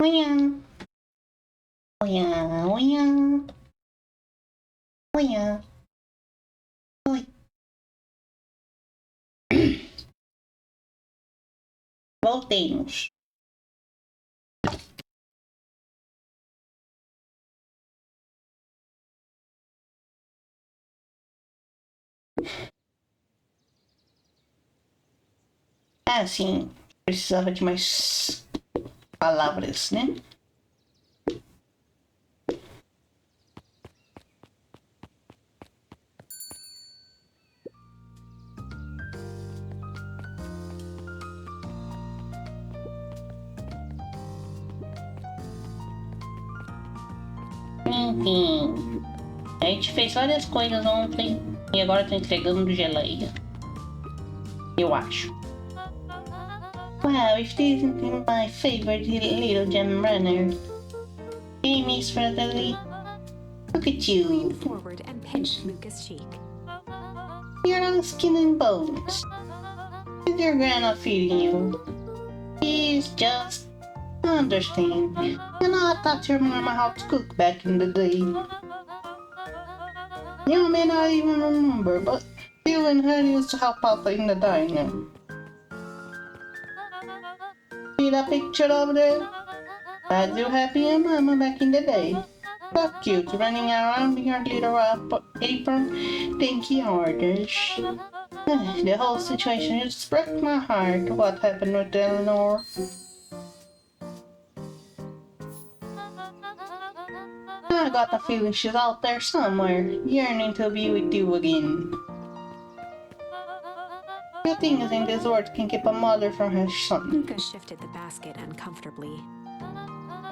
Oiá. Oiá, oiá. Oiá. Oi. Voltemos. Ah, sim. Precisava de mais palavras, né? Enfim. A gente fez várias coisas ontem e agora tô entregando geleia. Eu acho. Wow, if this isn't my favorite little gem runner. Amy is friendly. Look at you. Lean forward and pinch Luca's cheek. You're on skin and bones. Is your grandma feeding you? He's just understand. You know, I taught your mama how to cook back in the day. You may not even remember, but you and her used to help out in the diner. See that picture over there? That's your happy and mama back in the day. So cute, running around in your little apron, taking orders. The whole situation just broke my heart. What happened with Eleanor? I got the feeling she's out there somewhere, yearning to be with you again. Few things in this world can keep a mother from her son. Luca shifted the basket uncomfortably.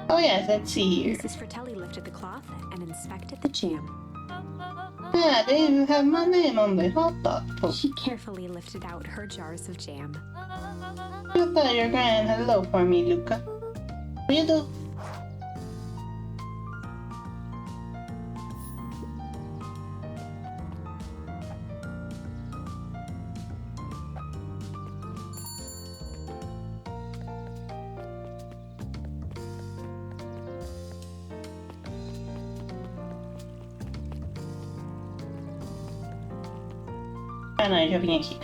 Oh yes, let's see here. Mrs. Fratelli lifted the cloth and inspected the jam. Ah, they even have my name on the hot dog. She carefully lifted out her jars of jam. You tell your grand hello for me, Luca. Will you do? Ah não, eu já vim aqui.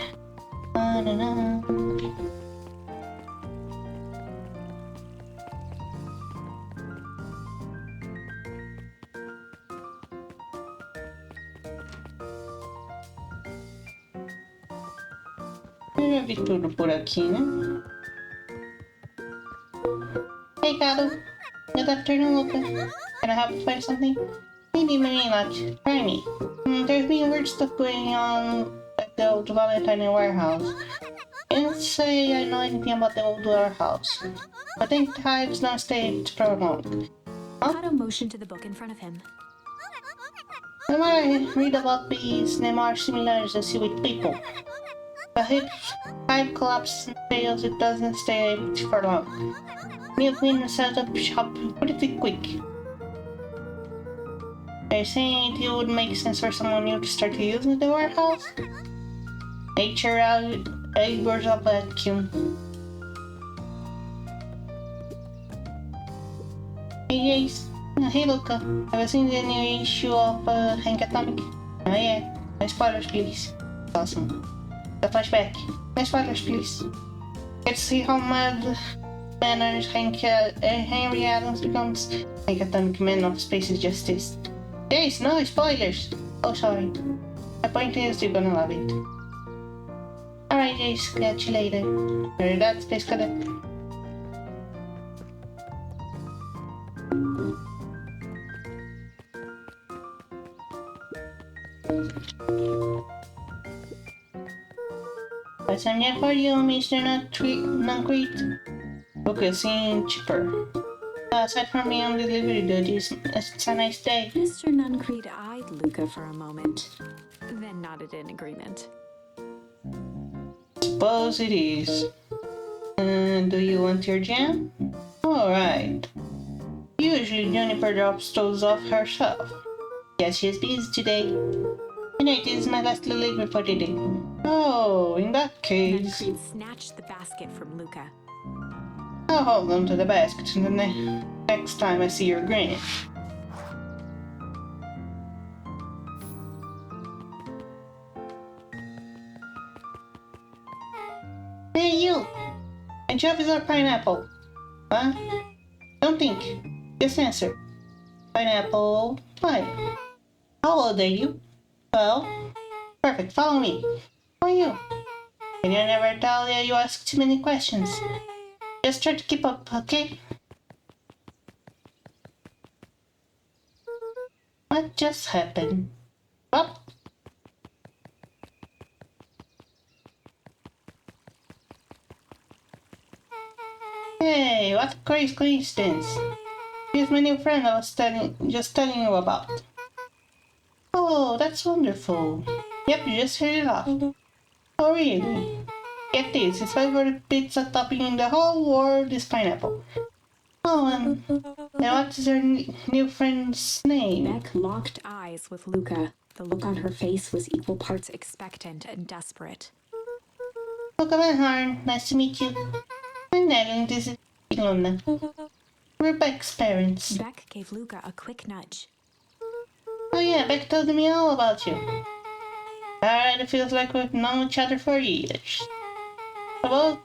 Eu já vi tudo por aqui, né? Hey, Cado. Good afternoon, Luca. Can I help you find something? Maybe, maybe not. Try me. There's been weird stuff going on at the old Valentine warehouse. Can't say I know anything about the old warehouse. I think the hives don't stay for long. Otto motioned to the book in front of him. The more I read about bees, the more similarities I see with people. The hive collapses and fails, it doesn't stay empty for long. New queen set up shop pretty quick. They're saying it would make sense for someone new to start using the warehouse. Nature abhors a vacuum. Hey guys, hey Luca, have you seen the new issue of Hank Atomic? Oh yeah, no spoilers please. Awesome. The flashback. No spoilers please. Get to see how mad manners Henry Adams becomes Hank Atomic Man of Space's Justice. Yes, no spoilers! Oh, sorry. My point is you're gonna love it. Alright, Jace, catch you later. You're that Space Cadet. What's I'm there for you, Mr. Nuncrete? Okay, seeing cheaper. Aside from me on delivery duties, it's a nice day. Mr. Nuncrete eyed Luca for a moment, then nodded in agreement. Suppose it is. Do you want your jam? Alright. Usually Juniper drops those off herself. Guess she's busy today. Tonight is my last delivery for the day. Oh, in that case... Nuncrete snatched the basket from Luca. I'll hold them to the basket the next time I see your grin. Hey, you! My job is our pineapple. Huh? Don't think. Just answer. Pineapple. Why? How old are you? Well, perfect. Follow me. Who are you? Can you never tell you ask too many questions? Just try to keep up, okay? What just happened? What? Hey, what a crazy coincidence. Here's my new friend I was just telling you about. Oh, that's wonderful. Yep, you just hit it off. Oh, really? Get this, his favorite pizza topping in the whole world is pineapple. Oh, and what is your new friend's name? Beck locked eyes with Luca. The look on her face was equal parts expectant and desperate. Luca Manhorn, nice to meet you. I'm Ned, this is Ilona. We're Beck's parents. Beck gave Luca a quick nudge. Oh yeah, Beck told me all about you. Alright, it feels like we've known each other for years. Well,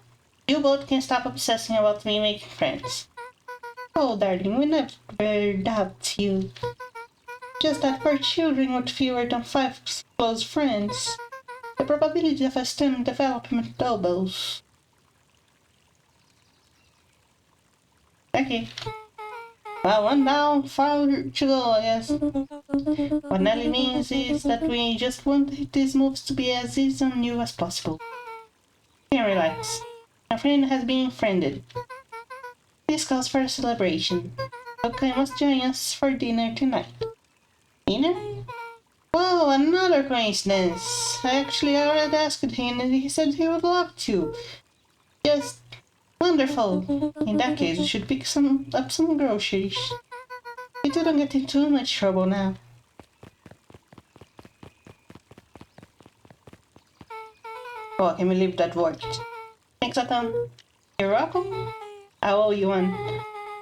you both can stop obsessing about me making friends. Oh, darling, we never doubt you. Just that for children with fewer than 5 close friends, the probability of a STEM development doubles. Okay. Well, one down, 5 to go, I guess. What Nelly means is that we just want these moves to be as easy on you as possible. You can relax. My friend has been friended. This calls for a celebration. Okay, must join us for dinner tonight. Dinner? Oh, another coincidence. I actually already asked him and he said he would love to. Just wonderful. In that case, we should pick up some groceries. We don't get in too much trouble now. Oh, can we leave that worked? Thanks, Atom. You're welcome. I owe you one.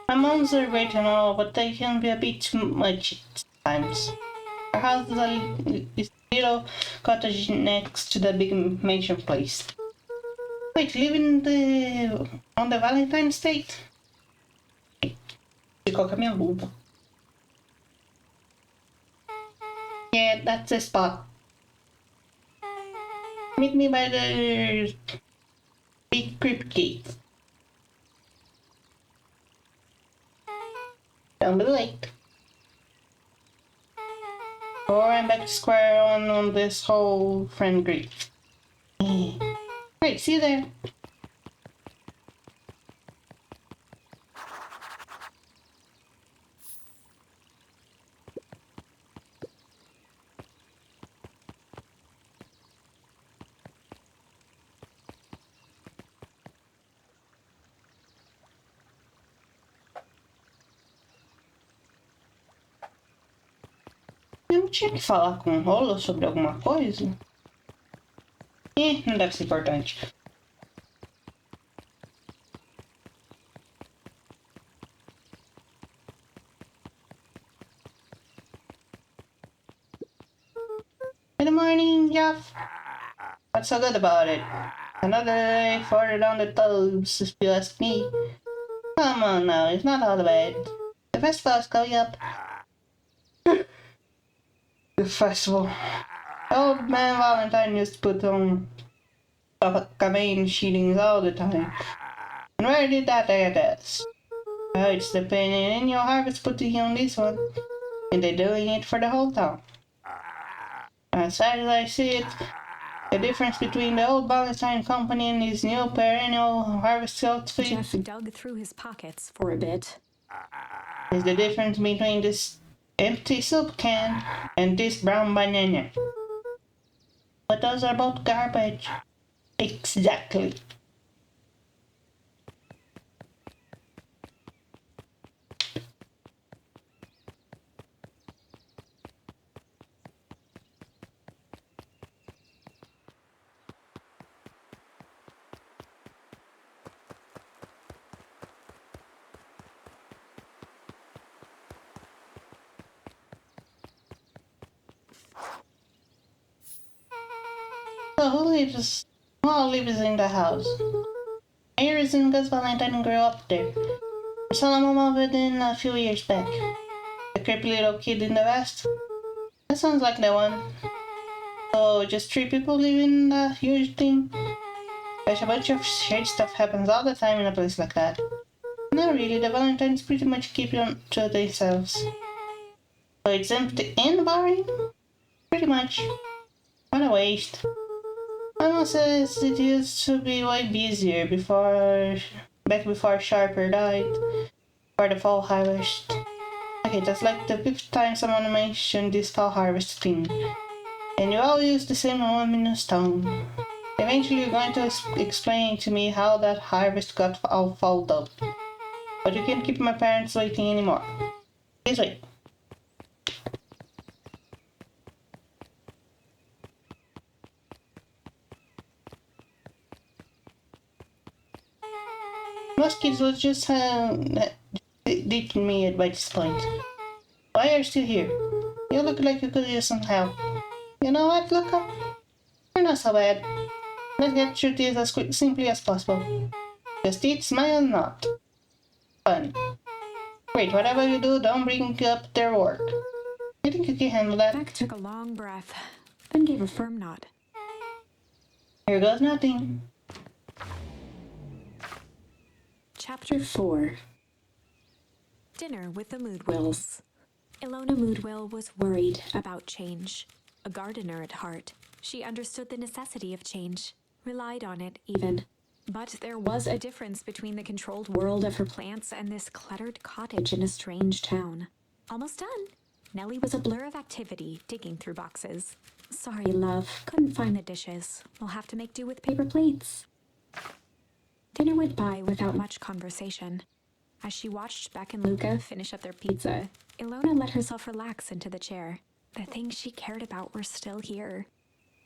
My moms are great and all, but they can be a bit too much at times. Our house is a little cottage next to the big mansion place. Wait, on the Valentine State? De colocar minha luva. Yeah, that's the spot. Meet me by the big crypt gate. Down the lake. Or I'm back to square one on this whole friend group. Great, see you there. Eu não tinha que falar com o Rolo sobre alguma coisa? Não deve ser importante. Good morning, Jeff. What's so good about it? Another day further down the tubes, if you ask me. Come on now, it's not all bad. The festival's coming up. The festival. Old man Valentine used to put on campaign shootings all the time. And where did that get us? Oh, it's the pain in your harvest putting on this one. And they're doing it for the whole town. As sad as I see it, the difference between the old Valentine company and his new perennial harvest outfit Jeff dug through his pockets for a bit. is the difference between this empty soup can and this brown banana. But those are both garbage. Exactly. So who all lives in the house? Iris and Gus Valentine grew up there. Solomon moved in a few years back. The creepy little kid in the west? That sounds like the one. So just 3 people live in a huge thing? But a bunch of shady stuff happens all the time in a place like that. Not really, the Valentines pretty much keep it to themselves. So it's empty and boring? Pretty much. What a waste. Mama says it used to be way busier back before Sharper died, for the fall harvest. Okay, that's like the 5th time someone mentioned this fall harvest thing. And you all use the same ominous tone. Eventually you're going to explain to me how that harvest got all fouled up. But you can't keep my parents waiting anymore. Please wait. Most kids would just ditching me by this point. Why are you still here? You look like you could use some help. You know what, Luca? You're not so bad. Let's get through this as simply as possible. Just eat, smile, and nod. Fun. Wait, whatever you do, don't bring up their work. I think you can handle that. Beck took a long breath, then gave a firm nod. Here goes nothing. Chapter 4. Dinner with the Moodwills. Ilona Moodwill was worried about change. A gardener at heart, she understood the necessity of change, relied on it even. But there was a difference between the controlled world of her plants and this cluttered cottage in a strange town. Almost done. Nellie was a blur of activity, digging through boxes. Sorry, love, couldn't find the dishes. We'll have to make do with paper plates. Dinner went by without much conversation. As she watched Beck and Luca finish up their pizza, Ilona let herself relax into the chair. The things she cared about were still here.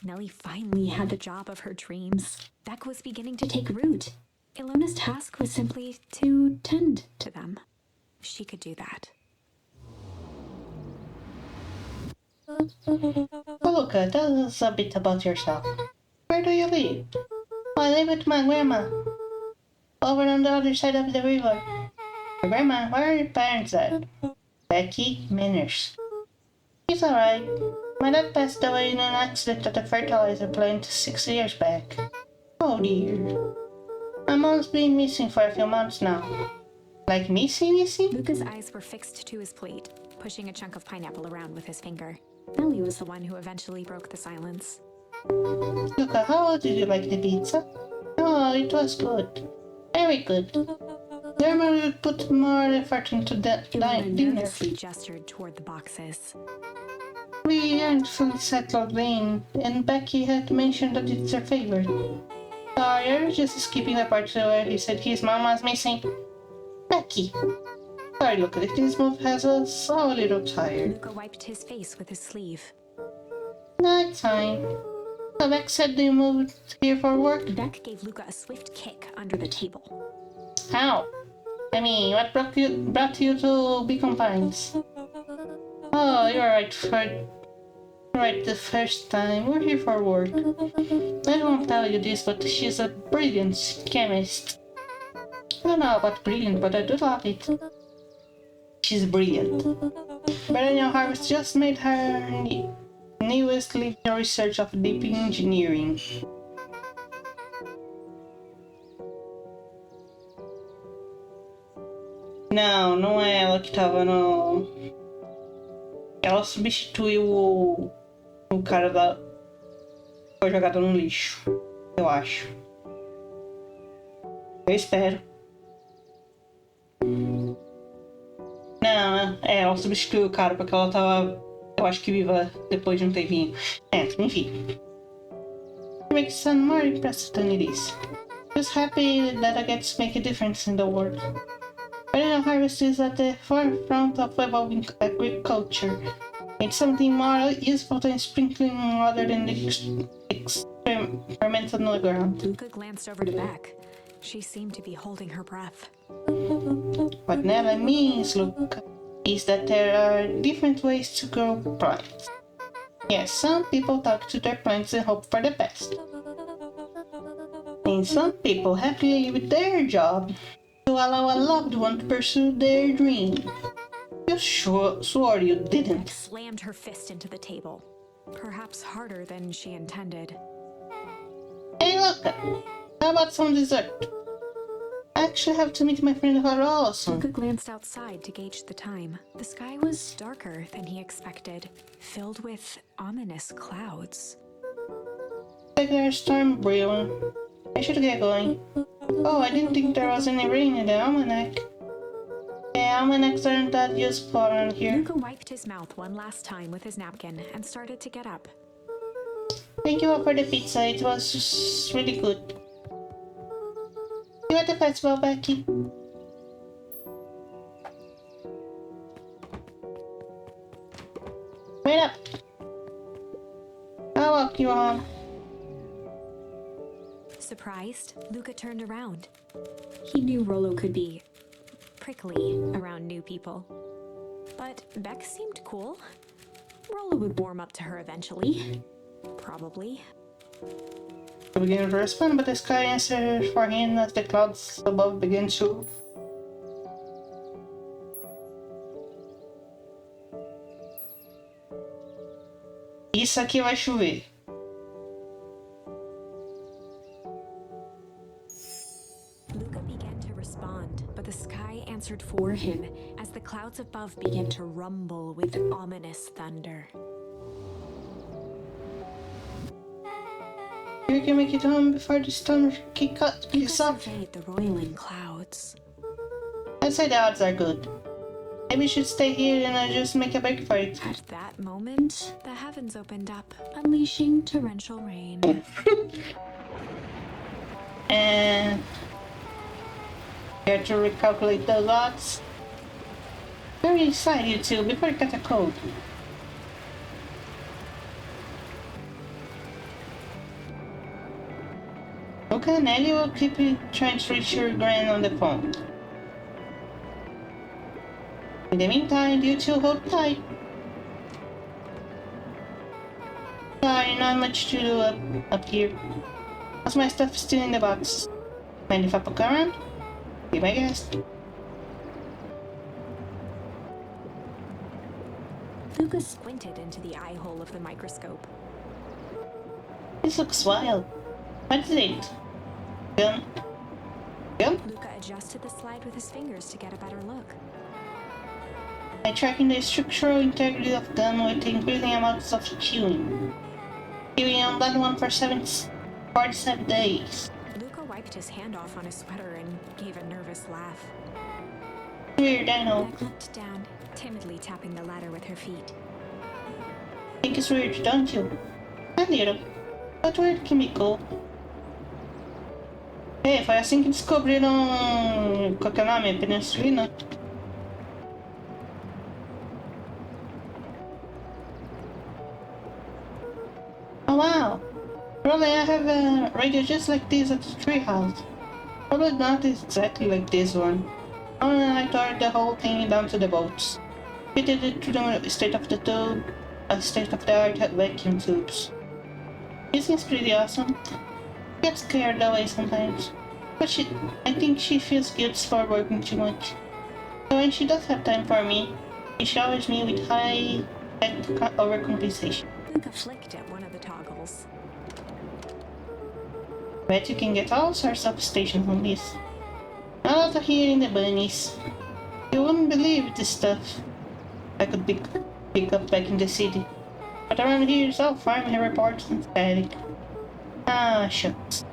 Nellie finally had the job of her dreams. Beck was beginning to take root. Ilona's task was simply to tend to them. She could do that. Luca, tell us a bit about yourself. Where do you live? I live with my grandma. Over on the other side of the river. Your grandma, where are your parents at? Becky Manners. He's alright. My dad passed away in an accident at a fertilizer plant 6 years back. Oh dear. My mom's been missing for a few months now. Like missing? Luca's eyes were fixed to his plate, pushing a chunk of pineapple around with his finger. Nellie was the one who eventually broke the silence. Luca, how did you like the pizza? Oh, it was good. Very good. Grandma will put more effort into the Ilona dinner. nervously gestured toward the boxes. We aren't fully settled in, and Becky had mentioned that it's her favorite. Sorry, I was just skipping the part where he said his mom was missing. Becky! Sorry, Luca, this move has us all a little tired. Luca wiped his face with his sleeve. No, it's fine. So Beck said you moved here for work? Beck gave Luca a swift kick under the table. How? I mean, what brought you to Beacon Pines? Oh, you're right the first time. We're here for work. I won't tell you this, but she's a brilliant chemist. I don't know about brilliant, but I do love it. She's brilliant. Perennial Harvest just made her newest living research of deep engineering. Não, não é ela que tava no... Ela substituiu o cara da... Foi jogado no lixo, eu acho. Eu espero. Não, ela substituiu o cara porque ela tava, eu acho que viva depois de um tempinho. Enfim. Makes some more impressive than it is. Just happy that I get to make a difference in the world. Perennial Harvest is at the forefront of evolving agriculture. It's something more useful than sprinkling water than experimental on the ground. Luca glanced over to Beck. She seemed to be holding her breath. What Nella means, Luca, is that there are different ways to grow plants. Yes, some people talk to their plants and hope for the best. mean, some people happily leave their job to allow a loved one to pursue their dream. You swore you didn't. Slammed her fist into the table, perhaps harder than she intended. Hey, look! How about some dessert? I actually have to meet my friend Carol soon. Luca glanced outside to gauge the time. The sky was darker than he expected, filled with ominous clouds. Like there's a storm brewing. I should get going. Oh, I didn't think there was any rain in the almanac. Yeah, almanacs aren't that useful around here. Luca wiped his mouth one last time with his napkin and started to get up. Thank you all for the pizza, it was just really good. You at the festival, Becky? Wait up! I'll walk you home. Surprised, Luca turned around. He knew Rollo could be prickly around new people. But Beck seemed cool. Rollo would warm up to her eventually. Probably. We begin to respond, but the sky answers for him as the clouds above begin to. Isso aqui vai chover. Luca began to respond, but the sky answered for him as the clouds above began to rumble with ominous thunder. You can make it home before the storm kicks Luca off. surveyed the roiling clouds. I'd say the odds are good. Maybe we should stay here and just make a break for it. At that moment, the heavens opened up, unleashing torrential rain. And you have to recalculate those odds. Very inside you two before you get a cold. Okay, and Ellie will keep trying to reach your grand on the phone. In the meantime, you two hold tight. Sorry, not much to do up here. Most of my stuff is still in the box. Mind if I poke around? Be my guest. Luca squinted into the eye hole of the microscope. This looks wild. What is it? Gun? Gun? Luca adjusted the slide with his fingers to get a better look. By tracking the structural integrity of gun with increasing amounts of chewing. Chewing on that one for 47 days. Luca wiped his hand off on his sweater and gave a nervous laugh. Weird, I know. Beck looked down, timidly tapping the ladder with her feet. Think it's weird, don't you? A little. But weird can be cool. Hey, foi assim que descobriram qual que é o nome? Penicilina? Oh wow! Probably I have a radio just like this at the treehouse. Probably not exactly like this one. Only I tore the whole thing down to the bolts. Fitted it to the state of the tube, a state-of-the-art vacuum tubes. It seems pretty awesome. Gets scared away sometimes. But I think she feels guilt for working too much. So when she does have time for me, she showers me with high-tech overcompensation. Luca flicked at one of the toggles. Bet you can get all sorts of stations from this. A lot of here in the bunnies. You wouldn't believe this stuff I could pick up back in the city. But around here it's all farming reports and static. Ah, shucks.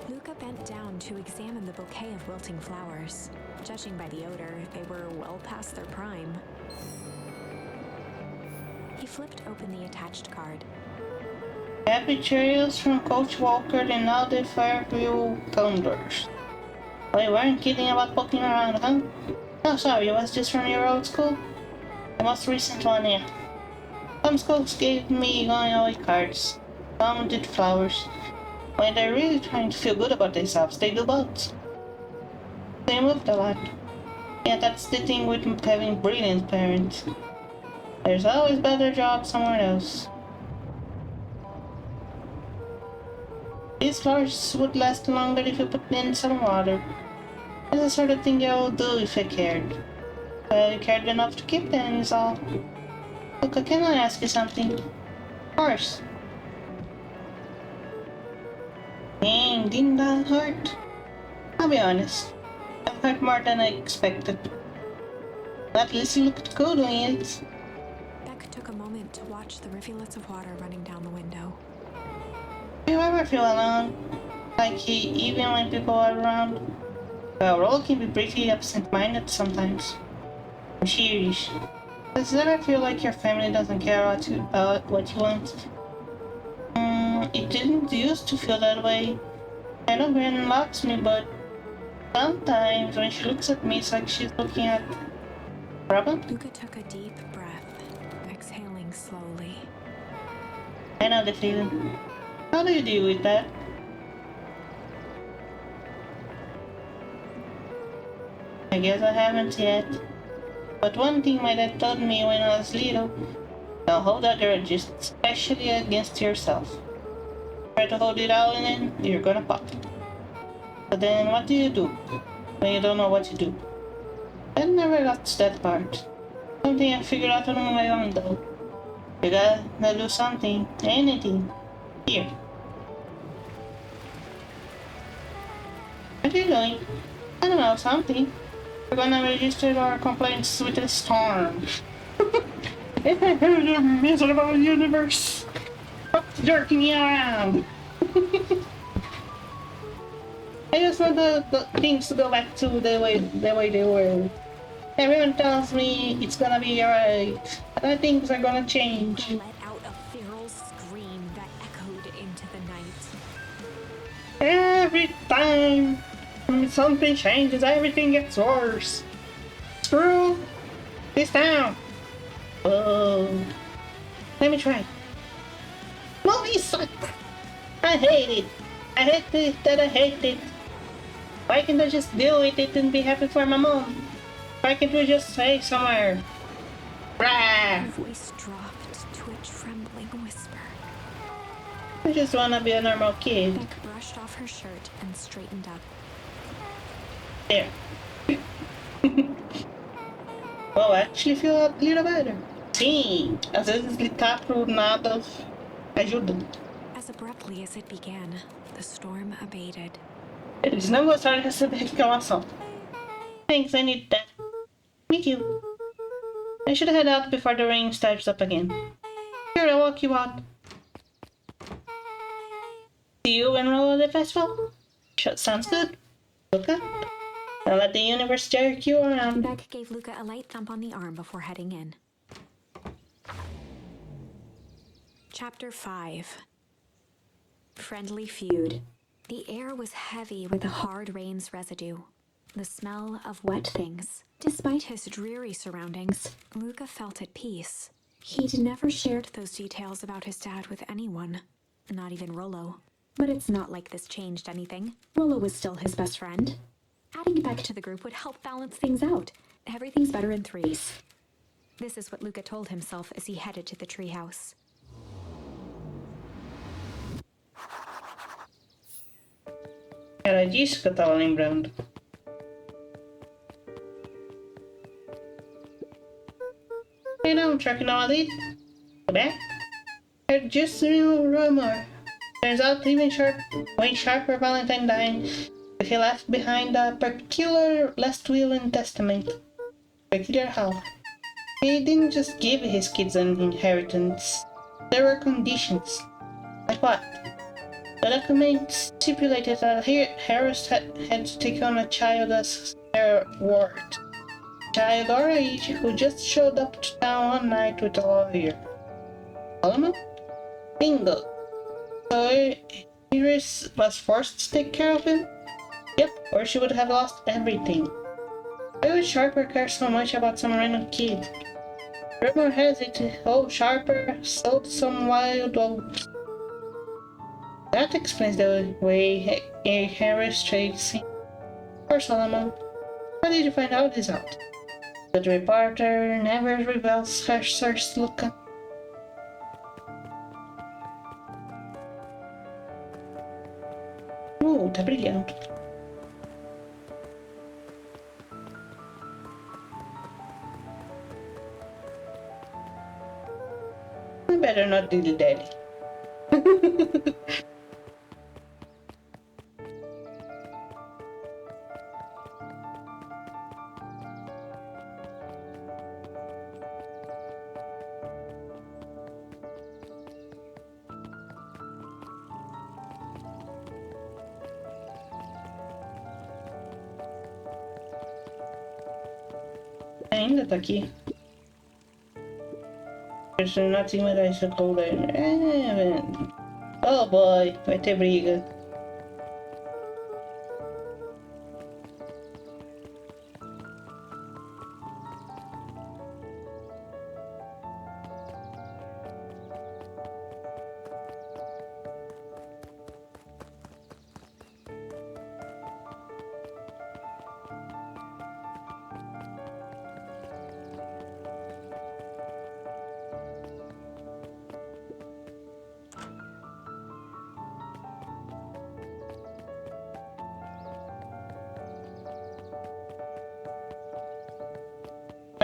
Luca bent down to examine the bouquet of wilting flowers. Judging by the odor, they were well past their prime. He flipped open the attached card. Happy trails from Coach Walker and all the Fairview Condors. Oh, you weren't kidding about poking around, huh? Oh, sorry, it was just from your old school? The most recent one, yeah. Some schools gave me going away cards. Some did flowers. When they're really trying to feel good about themselves, they do both. They moved a lot. Yeah, that's the thing with having brilliant parents. There's always better jobs somewhere else. These flowers would last longer if you put in some water. That's the sort of thing I would do if I cared. I cared enough to keep them, is all. Look, can I ask you something? Of course. Dang, didn't that hurt? I'll be honest. It hurt more than I expected. At least you looked cool doing it. Beck took a moment to watch the rivulets of water running down the window. Do you ever feel alone? Like even when people are around? Well, Roll can be pretty absent-minded sometimes. I'm serious. Does it ever feel like your family doesn't care what you want? It didn't used to feel that way. I know Granny loves me, but sometimes when she looks at me, it's like she's looking at... Problem? Luca took a deep breath, exhaling slowly. I know the feeling. How do you deal with that? I guess I haven't yet. But one thing my dad told me when I was little, don't hold a grudge, especially against yourself. Try to hold it all in, you're gonna pop. But then what do you do when you don't know what to do? I never got to that part. Something I figured out on my own though. You gotta do something, anything. Here. What are you doing? I don't know, something. We're gonna register our complaints with the storm. If I heard a miserable universe, stop jerking me around. I just want the things to go back to the way they were. Everyone tells me it's gonna be alright, but things are gonna change. Luca let out a feral scream that echoed into the night. Every time something changes, everything gets worse. Screw this town. Oh, let me try. Movies suck. I hate it. I hate it that I hate it. Why can't I just deal with it and be happy for my mom? Why can't we just say somewhere? Rah! Her voice dropped to a trembling whisper. I just wanna be a normal kid. Beck brushed off her shirt and straightened up. There. Well, I actually feel a little better. Sim, às vezes gritar pro nada ajuda. As abruptly as it began, the storm abated. Eles não gostaram de receber reclamação. Thanks, I need that. Me too. I should head out before the rain starts up again. Here, I'll walk you out. See you when we're at the festival? Sounds good. Okay. I'll let the universe jerk you around. Beck gave Luca a light thump on the arm before heading in. Chapter 5. Friendly Feud. The air was heavy with the hard rain's residue, the smell of wet things. Despite his dreary surroundings, Luca felt at peace. He'd never shared those details about his dad with anyone, not even Rollo. But it's not like this changed anything. Rollo was still his best friend. Adding Beck to the group would help balance things out. Everything's better in threes. This is what Luca told himself as he headed to the treehouse. Era disso que eu tava lembrando. Hey, não, tracking all it? Back? I just knew a rumor. Turns out even Wayne Sharper Valentine died, but he left behind a peculiar last will and testament. Peculiar how? He didn't just give his kids an inheritance. There were conditions. Like what? The document stipulated that Harris had to take on a child as their ward. Child or age who just showed up to town one night with a lawyer. Solomon? Bingo. So Iris was forced to take care of him? Yep, or she would have lost everything. Why would Sharper care so much about some random kid? Rumor has it, old Sharper sold some wild oats. That explains the way Harris treats him. Poor Solomon. How did you find all this out? The reporter never reveals her source, Luca. Tá brilhando. I better not dilly dally. Ainda tá aqui. There's nothing that I should go there. Oh boy, vai ter briga.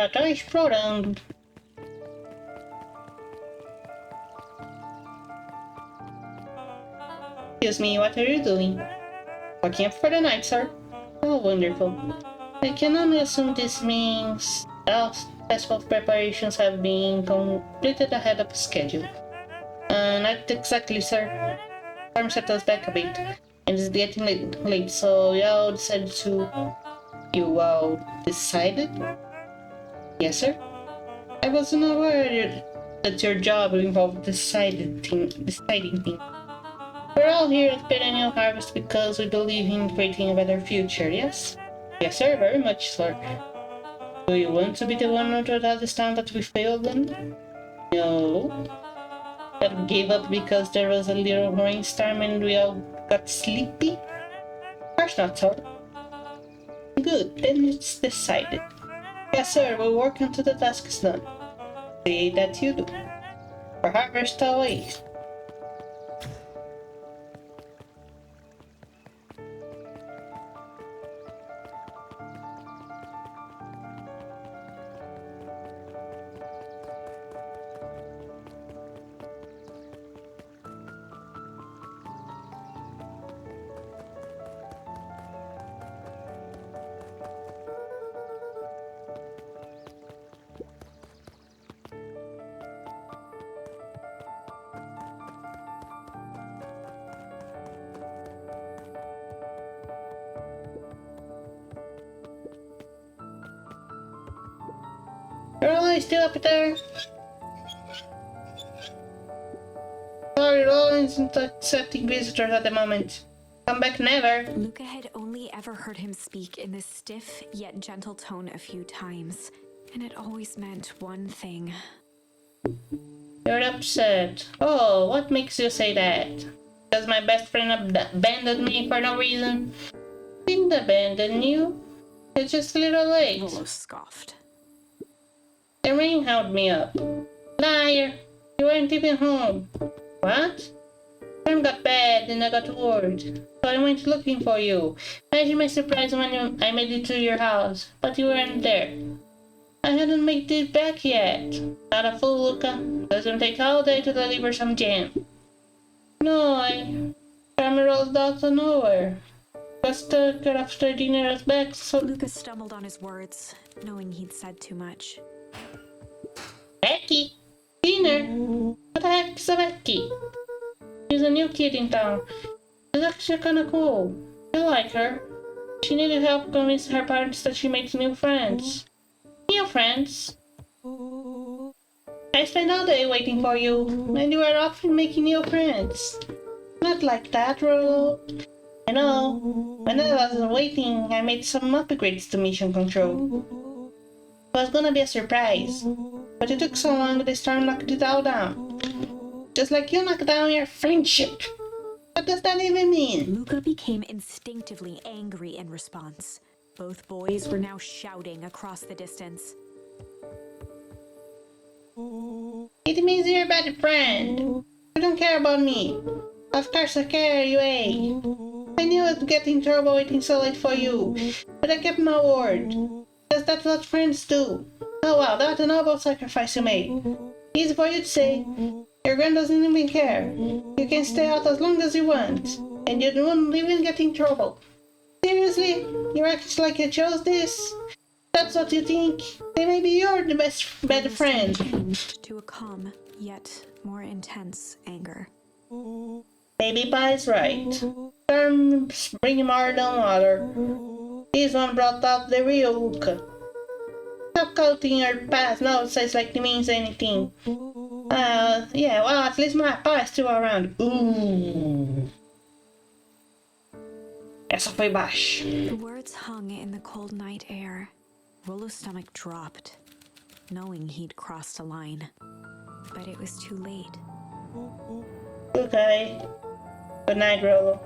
Já tá explorando. Excuse me, what are you doing? Walking up for the night, sir. Oh, wonderful. I can only assume this means all festival preparations have been completed ahead of schedule. Not exactly, sir. Storm set us back a bit, and it's getting late, so you all decided to... You all decided? Yes, sir. I wasn't aware that your job involved deciding things. We're all here at Perennial Harvest because we believe in creating a better future, yes? Yes, sir, very much, sir. Do you want to be the one to tell this time that we failed then? No. That we gave up because there was a little rainstorm and we all got sleepy? Of course not, sir. Good, then it's decided. Yes, sir, we'll work until the task is done. Say that you do. For harvest always. You're always still up there? Sorry, Rollins isn't accepting visitors at the moment. Come back never. Luca had only ever heard him speak in this stiff yet gentle tone a few times, and it always meant one thing. You're upset. Oh, what makes you say that? Because my best friend abandoned me for no reason? Didn't abandon you. It's just a little late. Rolo scoffed. The rain held me up. Liar! You weren't even home. What? Storm got bad and I got worried. So I went looking for you. Imagine my surprise when I made it to your house, but you weren't there. I hadn't made it back yet. Not a fool, Luca. Doesn't take all day to deliver some jam. No, I rolled out of nowhere. Just stuck after dinner was back, so... Luca stumbled on his words, knowing he'd said too much. Becky? Dinner? What the heck is a Becky? She's a new kid in town. She's actually kinda cool. I like her. She needed help convincing her parents that she makes new friends. New friends? I spent all day waiting for you, and you were often making new friends. Not like that, Rollo. I know. When I was waiting, I made some upgrades to Mission Control. It was gonna be a surprise, but it took so long that the storm knocked it all down. Just like you knocked down your friendship. What does that even mean? Luca became instinctively angry in response. Both boys were now shouting across the distance. It means you're a bad friend. You don't care about me. Of course I care, you I knew I'd get in trouble waiting so late for you, but I kept my word. Because that's what friends do. Oh wow, that's a noble sacrifice you made. Easy for you to say. Your grand doesn't even care. You can stay out as long as you want, and you won't even get in trouble. Seriously? You act like you chose this? That's what you think? Then maybe you're the better Lulu's friend. tone changed to a calm, yet more intense anger. Maybe Pie's right. Terms bring him hard on water. This one brought out the real Luca. Stop counting your past nonsense like it means anything. Yeah, well, at least my pie is still around. Essa foi baixo. The words hung in the cold night air. Rolo's stomach dropped, knowing he'd crossed a line. But it was too late. Okay. Good night, Rolo.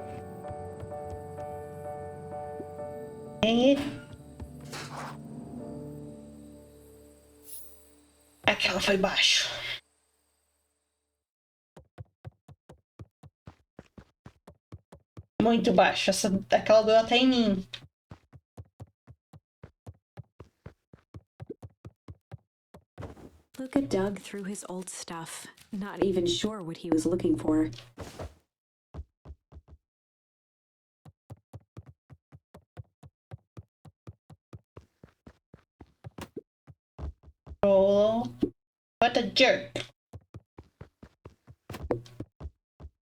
Dang it. Aquela foi baixo. Muito baixo. Aquela doeu até em mim. Luca dug through his old stuff, not even sure what he was looking for. Rolo. What a jerk.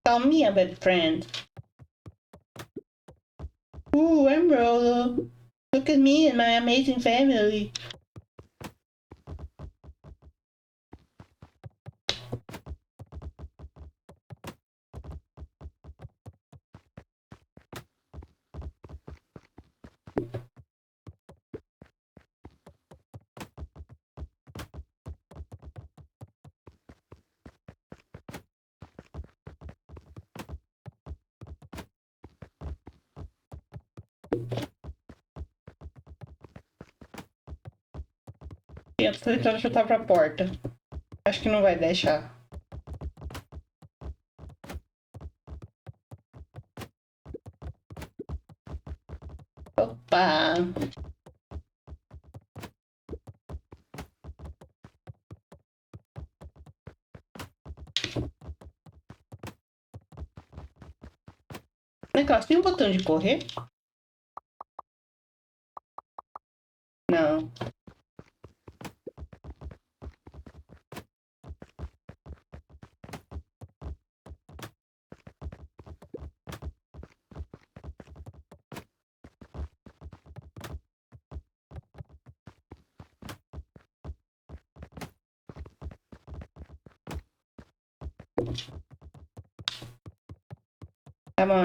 Call me a bad friend. Ooh, I'm Rolo. Look at me and my amazing family. Eu tô tentando chutar pra porta. Acho que não vai deixar. Opa! Negócio, tem um botão de correr? Não.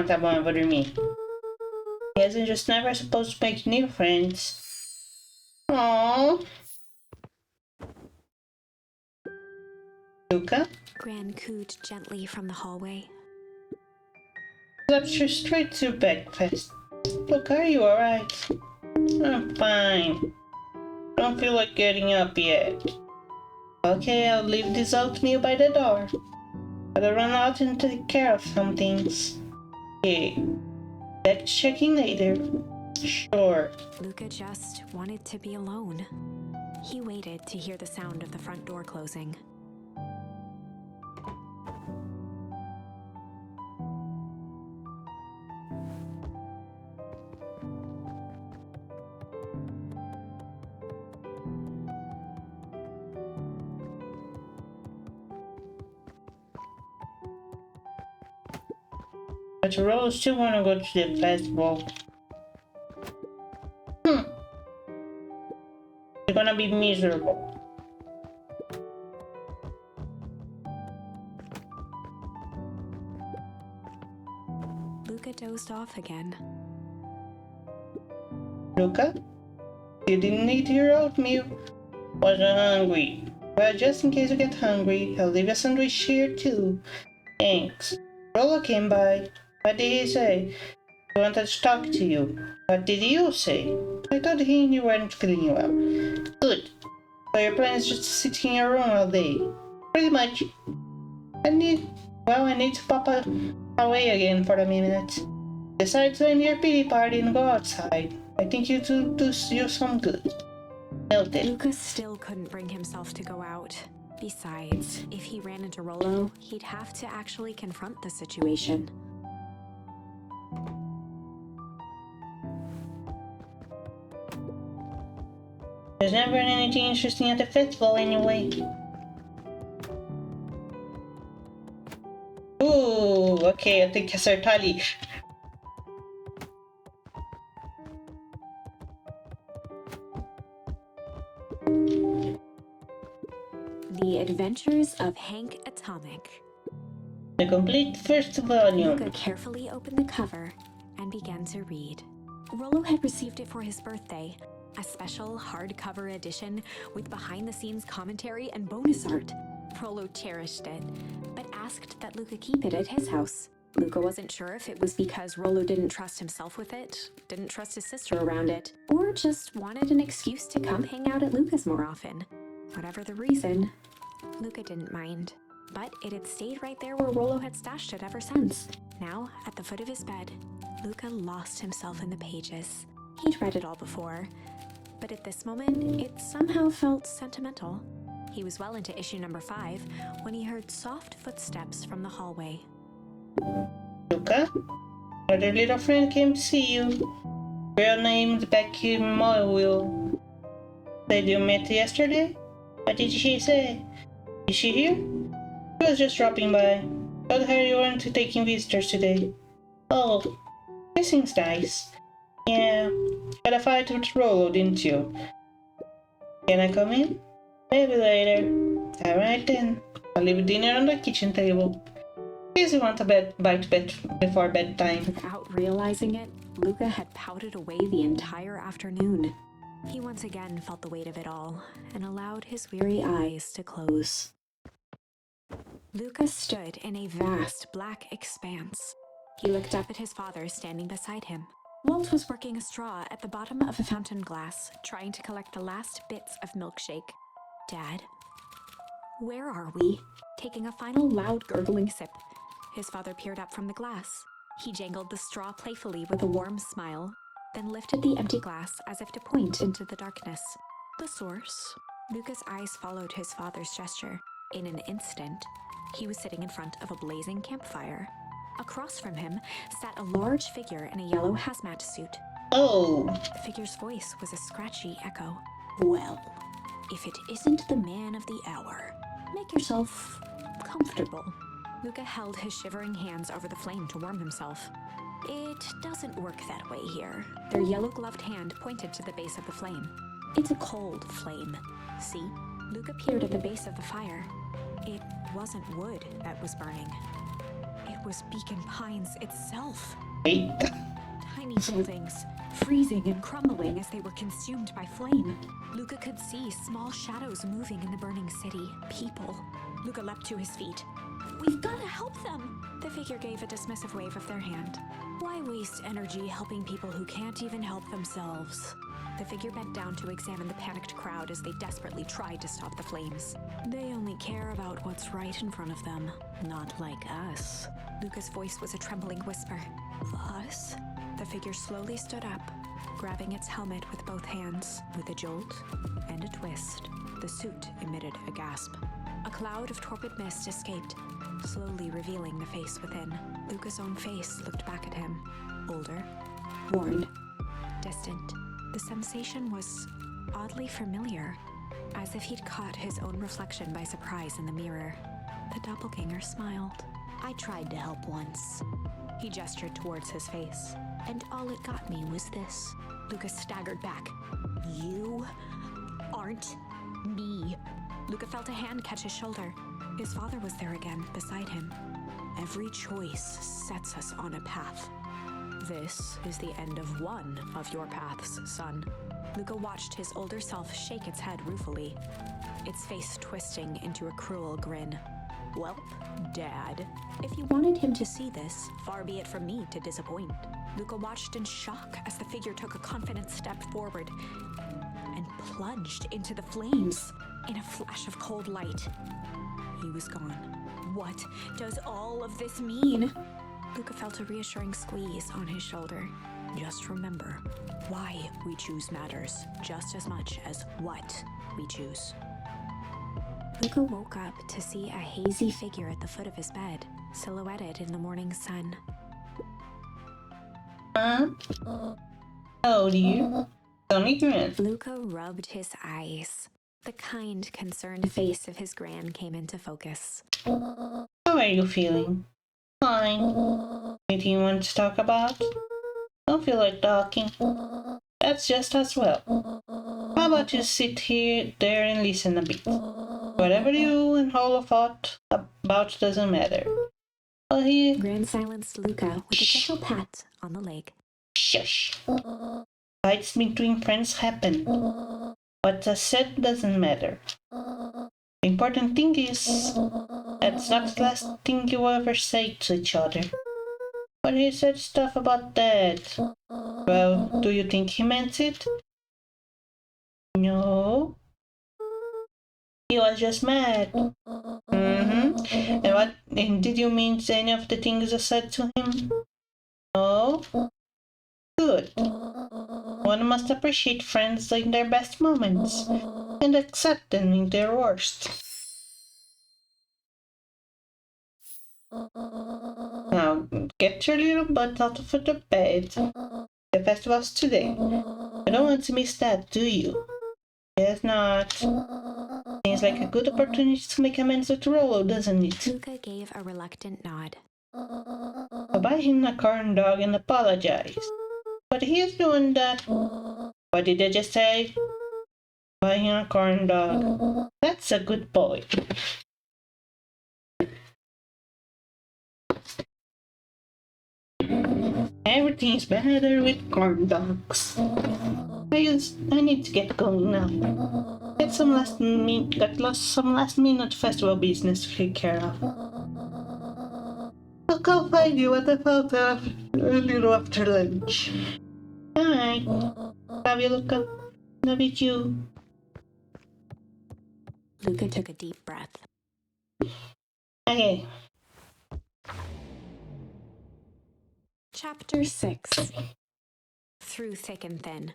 Tá bom, eu vou dormir. Guess I'm just never supposed to make new friends. Aww. Luca? Gran cooed gently from the hallway. Left you straight to breakfast. Look, are you alright? I'm fine. Don't feel like getting up yet. Okay, I'll leave this oatmeal by the door. Gotta run out and take care of some things. Okay. Back to checking later. Sure. Luca just wanted to be alone. He waited to hear the sound of the front door closing. But Rose still wanna go to the festival. You're gonna be miserable. Luca dozed off again. Luca? You didn't eat your oatmeal. Wasn't hungry. Well, just in case you get hungry, I'll leave a sandwich here too. Thanks. Rolo came by. What did he say? He wanted to talk to you. What did you say? I told him you weren't feeling well. Good. So your plan is just to sit in your room all day? Pretty much. I need to pop away again for a minute. Besides, join your pity party and go outside. I think you do you some good. Noted. Lucas still couldn't bring himself to go out. Besides, if he ran into Rollo, he'd have to actually confront the situation. There's never anything interesting at the festival anyway. Ok, eu tenho que acertar ali. The Adventures of Hank Atomic. The complete first volume. Luca carefully opened the cover and began to read. Rollo had received it for his birthday, a special hardcover edition with behind-the-scenes commentary and bonus art. Rollo cherished it, but asked that Luca keep it at his house. Luca wasn't sure if it was because Rollo didn't trust himself with it, didn't trust his sister around it, or just wanted an excuse to come hang out at Luca's more often. Whatever the reason, Luca didn't mind. But it had stayed right there where Rollo had stashed it ever since. Now, at the foot of his bed, Luca lost himself in the pages. He'd read it all before, but at this moment, it somehow felt sentimental. He was well into issue number 5 when he heard soft footsteps from the hallway. Luca, another little friend came to see you. Girl named Becky Moyle. Said you met yesterday? What did she say? Is she here? She was just dropping by. Told her you weren't taking visitors today. Oh, this seems nice. Yeah, had a fight with Rollo, didn't you? Can I come in? Maybe later. Alright then. I'll leave dinner on the kitchen table. Please, you want a bite before bedtime. Without realizing it, Luca had pouted away the entire afternoon. He once again felt the weight of it all and allowed his weary eyes to close. Luca stood in a vast black expanse. He looked up at his father standing beside him. Walt was working a straw at the bottom of a fountain glass, trying to collect the last bits of milkshake. Dad, where are we? Taking a final loud gurgling sip, his father peered up from the glass. He jangled the straw playfully with a warm smile, then lifted the empty glass as if to point into the darkness. The source? Luca's eyes followed his father's gesture. In an instant, he was sitting in front of a blazing campfire. Across from him sat a large figure in a yellow hazmat suit. Oh. The figure's voice was a scratchy echo. Well, if it isn't the man of the hour, make yourself comfortable. Luca held his shivering hands over the flame to warm himself. It doesn't work that way here. Their yellow-gloved hand pointed to the base of the flame. It's a cold flame. See? Luca peered at the base of the fire. It wasn't wood that was burning. It was Beacon Pines itself. Wait. Tiny buildings, freezing and crumbling as they were consumed by flame. Luca could see small shadows moving in the burning city. People. Luca leapt to his feet. We've got to help them! The figure gave a dismissive wave of their hand. Why waste energy helping people who can't even help themselves? The figure bent down to examine the panicked crowd as they desperately tried to stop the flames. They only care about what's right in front of them, not like us. Luca's voice was a trembling whisper. Us? The figure slowly stood up, grabbing its helmet with both hands. With a jolt and a twist, the suit emitted a gasp. A cloud of torpid mist escaped, slowly revealing the face within. Luca's own face looked back at him. Older, worn, distant. The sensation was oddly familiar, as if he'd caught his own reflection by surprise in the mirror. The doppelganger smiled. I tried to help once. He gestured towards his face, and all it got me was this. Luca staggered back. You aren't me. Luca felt a hand catch his shoulder. His father was there again, beside him. Every choice sets us on a path. This is the end of one of your paths, son. Luca watched his older self shake its head ruefully, its face twisting into a cruel grin. Welp, Dad. If you wanted him to see this, far be it from me to disappoint. Luca watched in shock as the figure took a confident step forward and plunged into the flames. In a flash of cold light, he was gone. What does all of this mean? Luca felt a reassuring squeeze on his shoulder. Just remember, why we choose matters just as much as what we choose. Luca woke up to see a hazy figure at the foot of his bed, silhouetted in the morning sun. Huh? How do you? Only grin. Luca rubbed his eyes. The kind, concerned face of his gran came into focus. How are you feeling? Fine. Anything you want to talk about? Don't feel like talking. That's just as well. How about you sit there and listen a bit? Whatever you and Holo thought about doesn't matter. Well, Gran silenced Luca with a gentle pat on the leg. Shush. Fights between friends happen. What's said doesn't matter. The important thing is, that's not the last thing you ever say to each other. But he said stuff about that. Well, do you think he meant it? No. He was just mad. Mm-hmm. And did you mean any of the things you said to him? No. Good. One must appreciate friends in their best moments and accept them in their worst. Now, get your little butt out of the bed. The festival's today. You don't want to miss that, do you? Guess not. Seems like a good opportunity to make amends with Rollo, doesn't it? Luca gave a reluctant nod. I'll buy him a corn dog and apologize. But he's doing that. What did I just say? Buy him a corn dog. That's a good boy. Everything's better with corn dogs. I need to get going now. Got some last minute festival business to take care of. I'll go find you at the photo a little after lunch. Alright. Love you, Luca. Love you too. Luca took a deep breath. Okay. Chapter 6. Through thick and thin.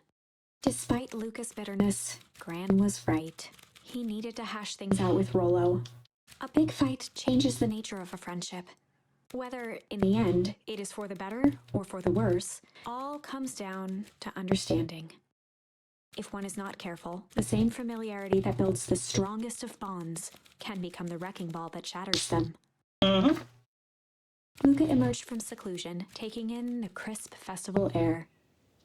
Despite Luca's bitterness, Gran was right. He needed to hash things out with Rollo. A big fight changes the nature of a friendship. Whether, in the end, it is for the better or for the worse, all comes down to understanding. If one is not careful, the same familiarity that builds the strongest of bonds can become the wrecking ball that shatters them. Mm-hmm. Luca emerged from seclusion, taking in the crisp festival air.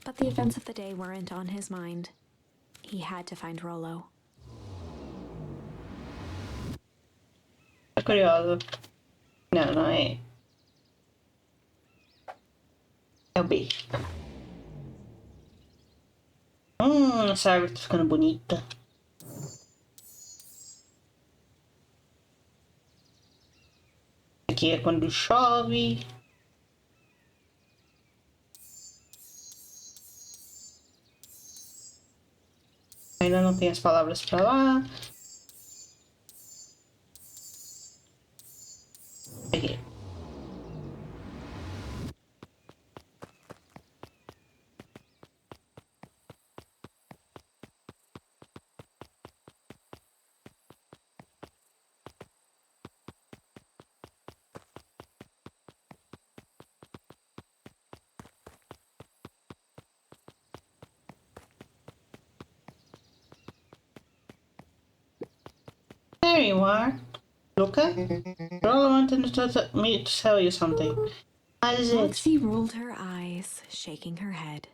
But the events of the day weren't on his mind. He had to find Rollo. Tô curioso. Não, não é. É o B. Essa árvore tá ficando bonita. Aqui é quando chove. Ainda não tem as palavras pra lá. Peguei. There you are. Luca? Rollo wanted me to tell you something. What is it? Roxy rolled her eyes, shaking her head.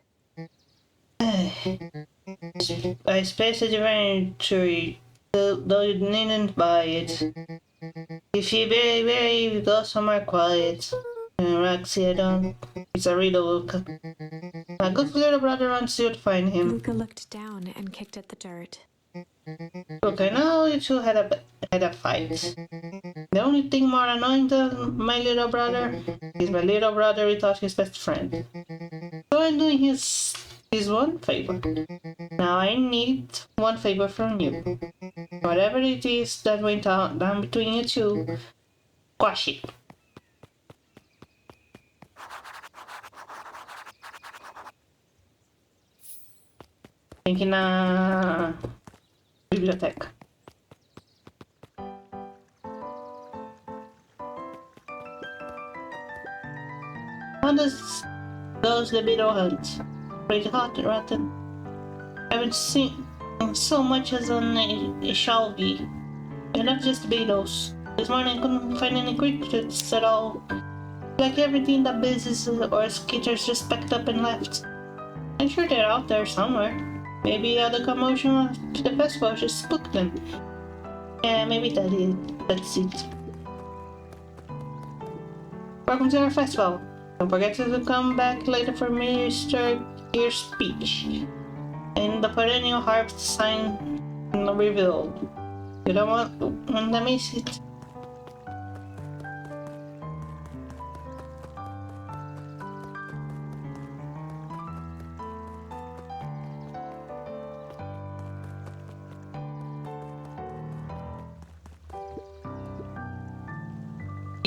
I spaced a inventory, though you needn't buy it. If you very go somewhere quiet. Roxy, I don't. It's a riddle, Luca. My good little brother wants you to find him. Luca looked down and kicked at the dirt. Look, I know you two had a fight. The only thing more annoying than my little brother is my little brother without his best friend. So I'm doing his one favor. Now I need one favor from you. Whatever it is that went down between you two, quash it. Tem que ir na biblioteca. How does the beetle hunt? Pretty hot, rotten. I haven't seen so much as on a shelby. And not just beetles. This morning I couldn't find any crickets at all. Like everything that buzzes or skitters just packed up and left. I'm sure they're out there somewhere. Maybe all the commotion of the festival just spooked them. Yeah, maybe that's it. Welcome to our festival. Don't forget to come back later for Mr. Gear's speech. And the perennial harvest sign revealed. You don't want to miss it.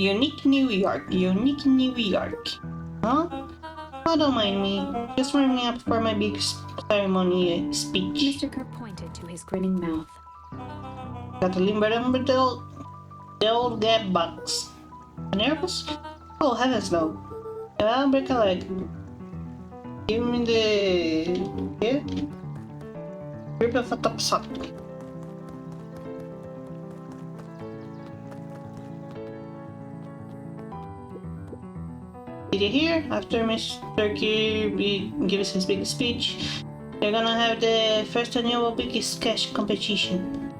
Unique New York. Huh? Oh, don't mind me. Just warming up for my big ceremony speech. Mr. Kerr pointed to his grinning mouth. Got to limber the old gap box. Nervous? Oh, heavens no. I'll break a leg. Give me the... here? Grip of a top sock. Did you hear? After Mr. Kirby gives his big speech, they're gonna have the first annual biggest cash competition.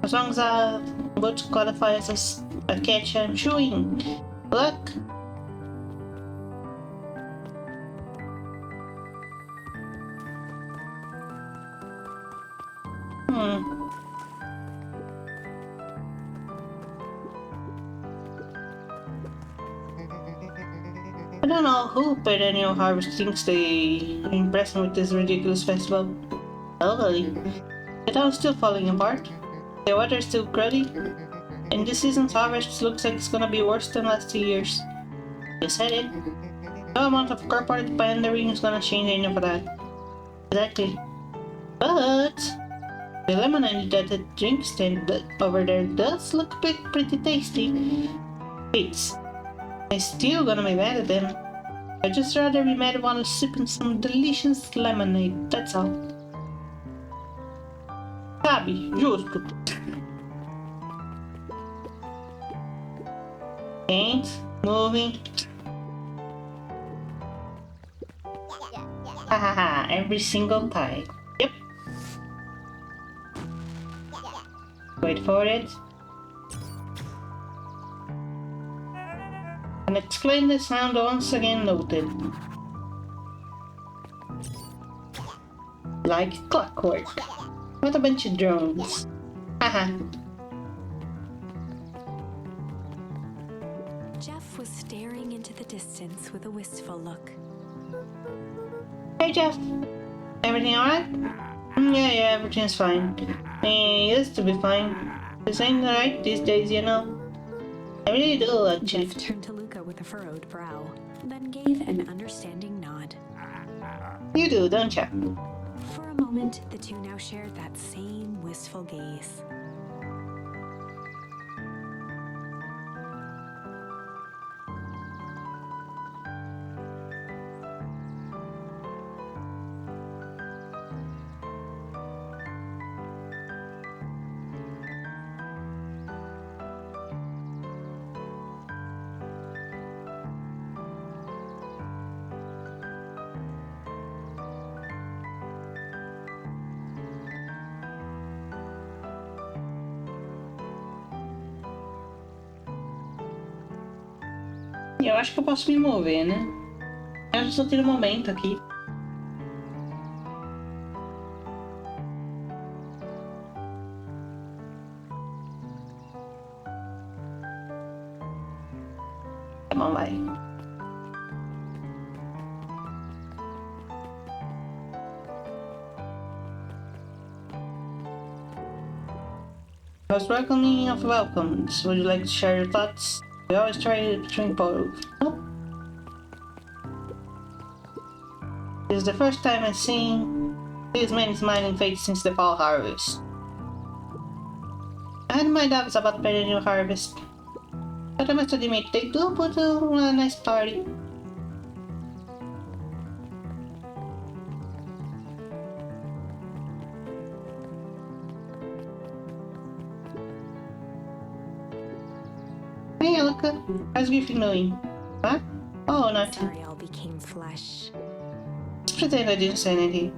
As long as I both qualify as a catch, I'm showing. Luck. I don't know who Perennial Harvest thinks they impress me with this ridiculous festival. Totally. The town's still falling apart. The weather's still cruddy. And this season's harvest looks like it's gonna be worse than last 2 years. You said it. No amount of corporate pandering is gonna change any of that. Exactly. But the lemonade at the drink stand over there does look pretty tasty. Wait, I'm still gonna be mad at them. I'd just rather be mad while sipping some delicious lemonade, that's all. Sabe, justo. Ain't moving. Hahaha, every single time. Yep. Wait for it. And explain the sound once again noted. Like clockwork. What a bunch of drones. Haha. Jeff was staring into the distance with a wistful look. Hey Jeff. Everything alright? Yeah, everything's fine. It used to be fine. This ain't right these days, you know. I really do, actually. Jeff turned to Luca with a furrowed brow, then gave an understanding nod. You do, don't ya? For a moment, the two now shared that same wistful gaze. Eu acho que eu posso me mover, né? Eu só tenho um momento aqui. Tá bom, vai. I was welcoming of welcomes. Would you like to share your thoughts? We always try to drink both. Oh. This is the first time I've seen This man is mining faith since the fall harvest. I had my doubts about perennial harvest, but I must admit they do put a nice party. Hey, Alka, how's Griffin doing? Huh? Oh, nothing. Sorry, all became flesh. Just pretend I didn't say anything.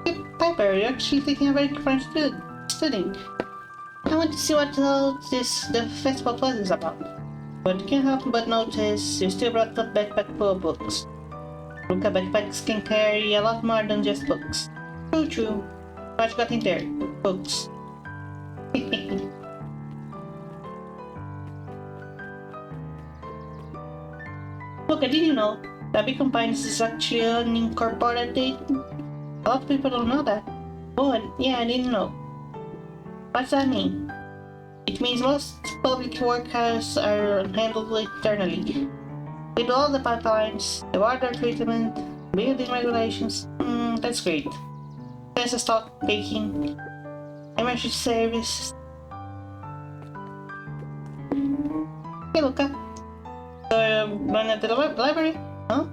Hey, Piper, you're actually taking a break from studying. I want to see what all the festival was is about. But you can't help but notice you still brought a backpack full of books. Ruka backpacks can carry a lot more than just books. True. What you got in there? Books. Look, I didn't know that Beacon Pines is actually unincorporated. A lot of people don't know that. Oh, yeah, I didn't know. What's that mean? It means most public works are handled internally. With all the pipelines, the water treatment, building regulations, that's great. Census stock taking, emergency service. Hey, Luca. So, run at the library? Huh?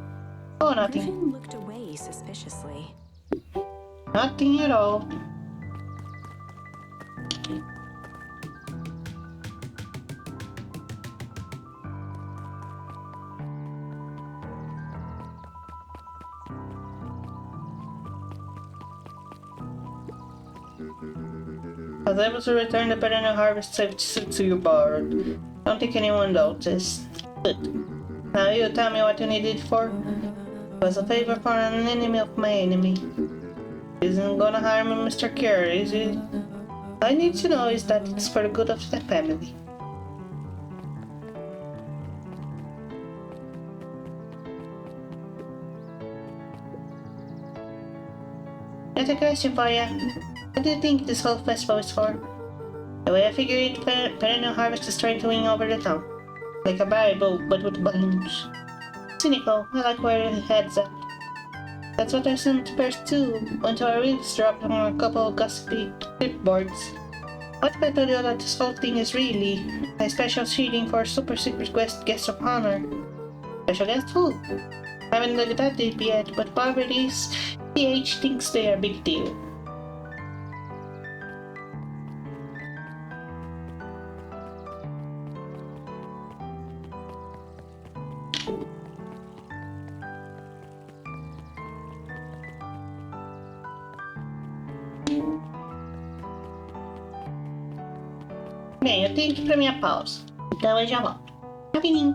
Oh, nothing. Griffin looked away suspiciously. Nothing at all. I was able to return the perennial harvest safe to your board. Don't think anyone noticed. Good. Now you tell me what you need it for. It was a favor for an enemy of my enemy. Isn't gonna harm Mr. Cure, is it? All I need to know is that it's for the good of the family. Got a question for ya. What do you think this whole festival is for? The way I figure it, perennial harvest is trying to win over the town. Like a Bible, but with balloons. Cynical, I like where it heads at. That's what I sent first too, until I eavesdropped on a couple of gossipy clipboards. What if I told you that this whole thing is really a special seating for a super secret guest of honor? Special guest who? Haven't looked that deep yet, but whatever it is, PH thinks they are a big deal. Bem, eu tenho que ir pra minha pausa, então eu já volto. Rapidinho.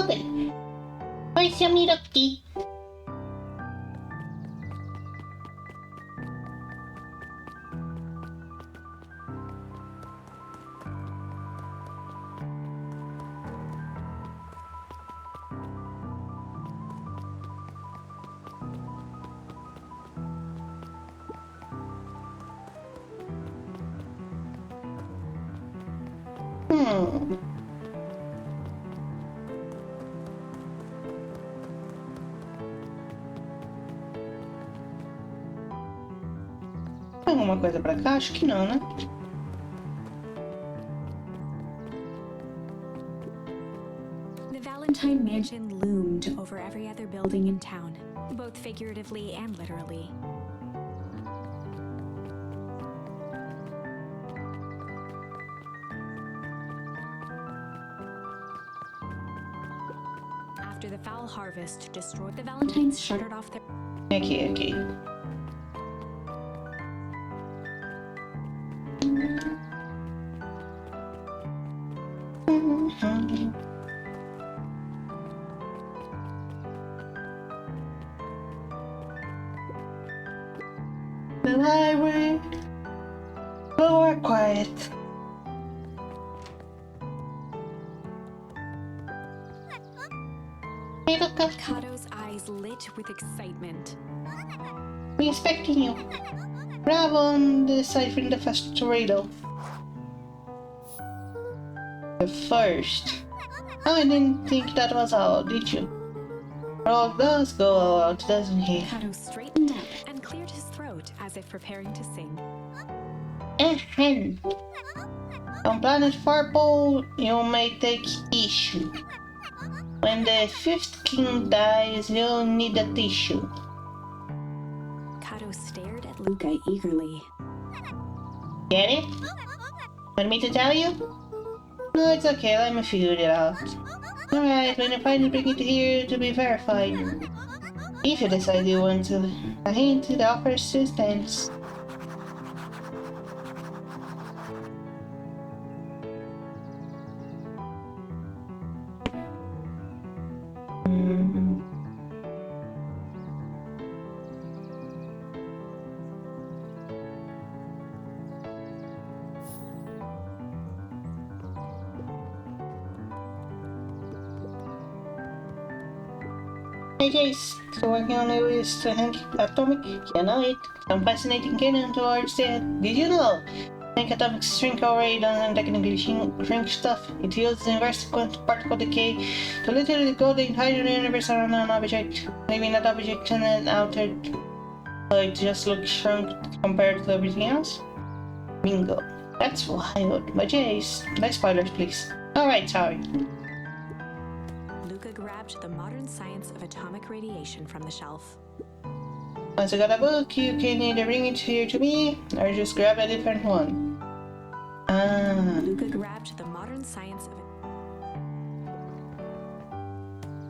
bem. Oi, seu Miroki. Tem alguma coisa pra cá? Acho que não, né? The Valentine mansion loomed over every other building in town, both figuratively and literally. After the foul harvest destroyed the Valentines, shuttered off their Aqui. The library. Lower quiet. Hey, look up. Kato's eyes lit with excitement. We're expecting you. Bravo on deciphering the first riddle. The first. Oh, I didn't think that was all, did you? All does go out, doesn't he? Kato straightened up and cleared his throat as if preparing to sing. On planet Purple, you may take issue. When the fifth king dies, you'll need a tissue. Kato stared at Luca eagerly. Get it? Want me to tell you? No, it's okay, let me figure it out. Alright, when you finally bring it here to be verified. If you decide you want to, a hint, the offer still stands. Hey Jace, so working on it with Hank Atomic? You know it. Some fascinating canon towards it. Did you know? Hank Atomic's shrink already doesn't technically shrink stuff. It uses inverse particle decay to literally decode the entire universe around an object, leaving that object unaltered, so it just looks shrunk compared to everything else. Bingo. That's wild. But Jace, no spoilers please. Alright, sorry. Luca grabbed the modern science of atomic radiation from the shelf. Once you got a book, you can either bring it here to me, or just grab a different one. Luca grabbed the modern science of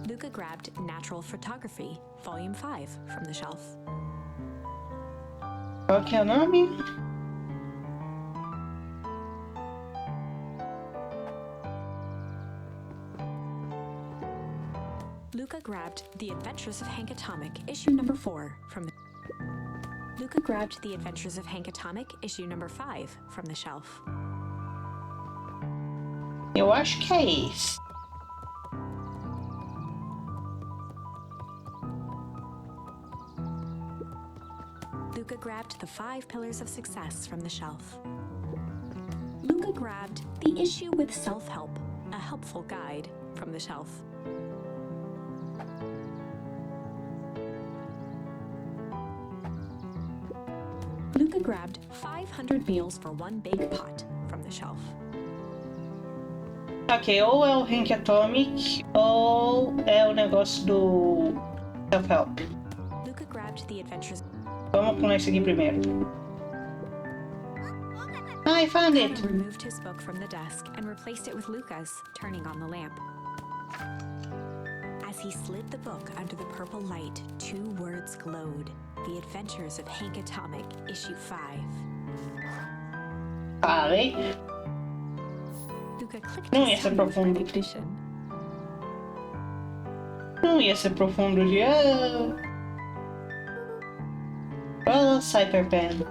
Luca grabbed Natural Photography, Volume 5, from the shelf. Qual que é o nome? Luca grabbed The Adventures of Hank Atomic, issue number 4, from the Luca grabbed The Adventures of Hank Atomic, issue number 5, from the shelf. Eu acho que é esse. Luca grabbed The 5 Pillars of Success from the shelf. Luca grabbed The Issue with Self-Help, a helpful guide, from the shelf. Luca grabbed 500 Meals for One Big Pot from the shelf. Ok, ou é o Hank Atomic, ou é o negócio do Self-Help. Luca grabbed The Adventures. Vamos com esse aqui primeiro. I found it! Kato removed his book from the desk and replaced it with Luca's, turning on the lamp. As he slid the book under the purple light, 2 words glowed. The Adventures of Hank Atomic, issue 5. Falei. Luca clicked Não his ia ser tongue with profundo. recognition. Não ia ser profundo de... Rollo Cyberpan.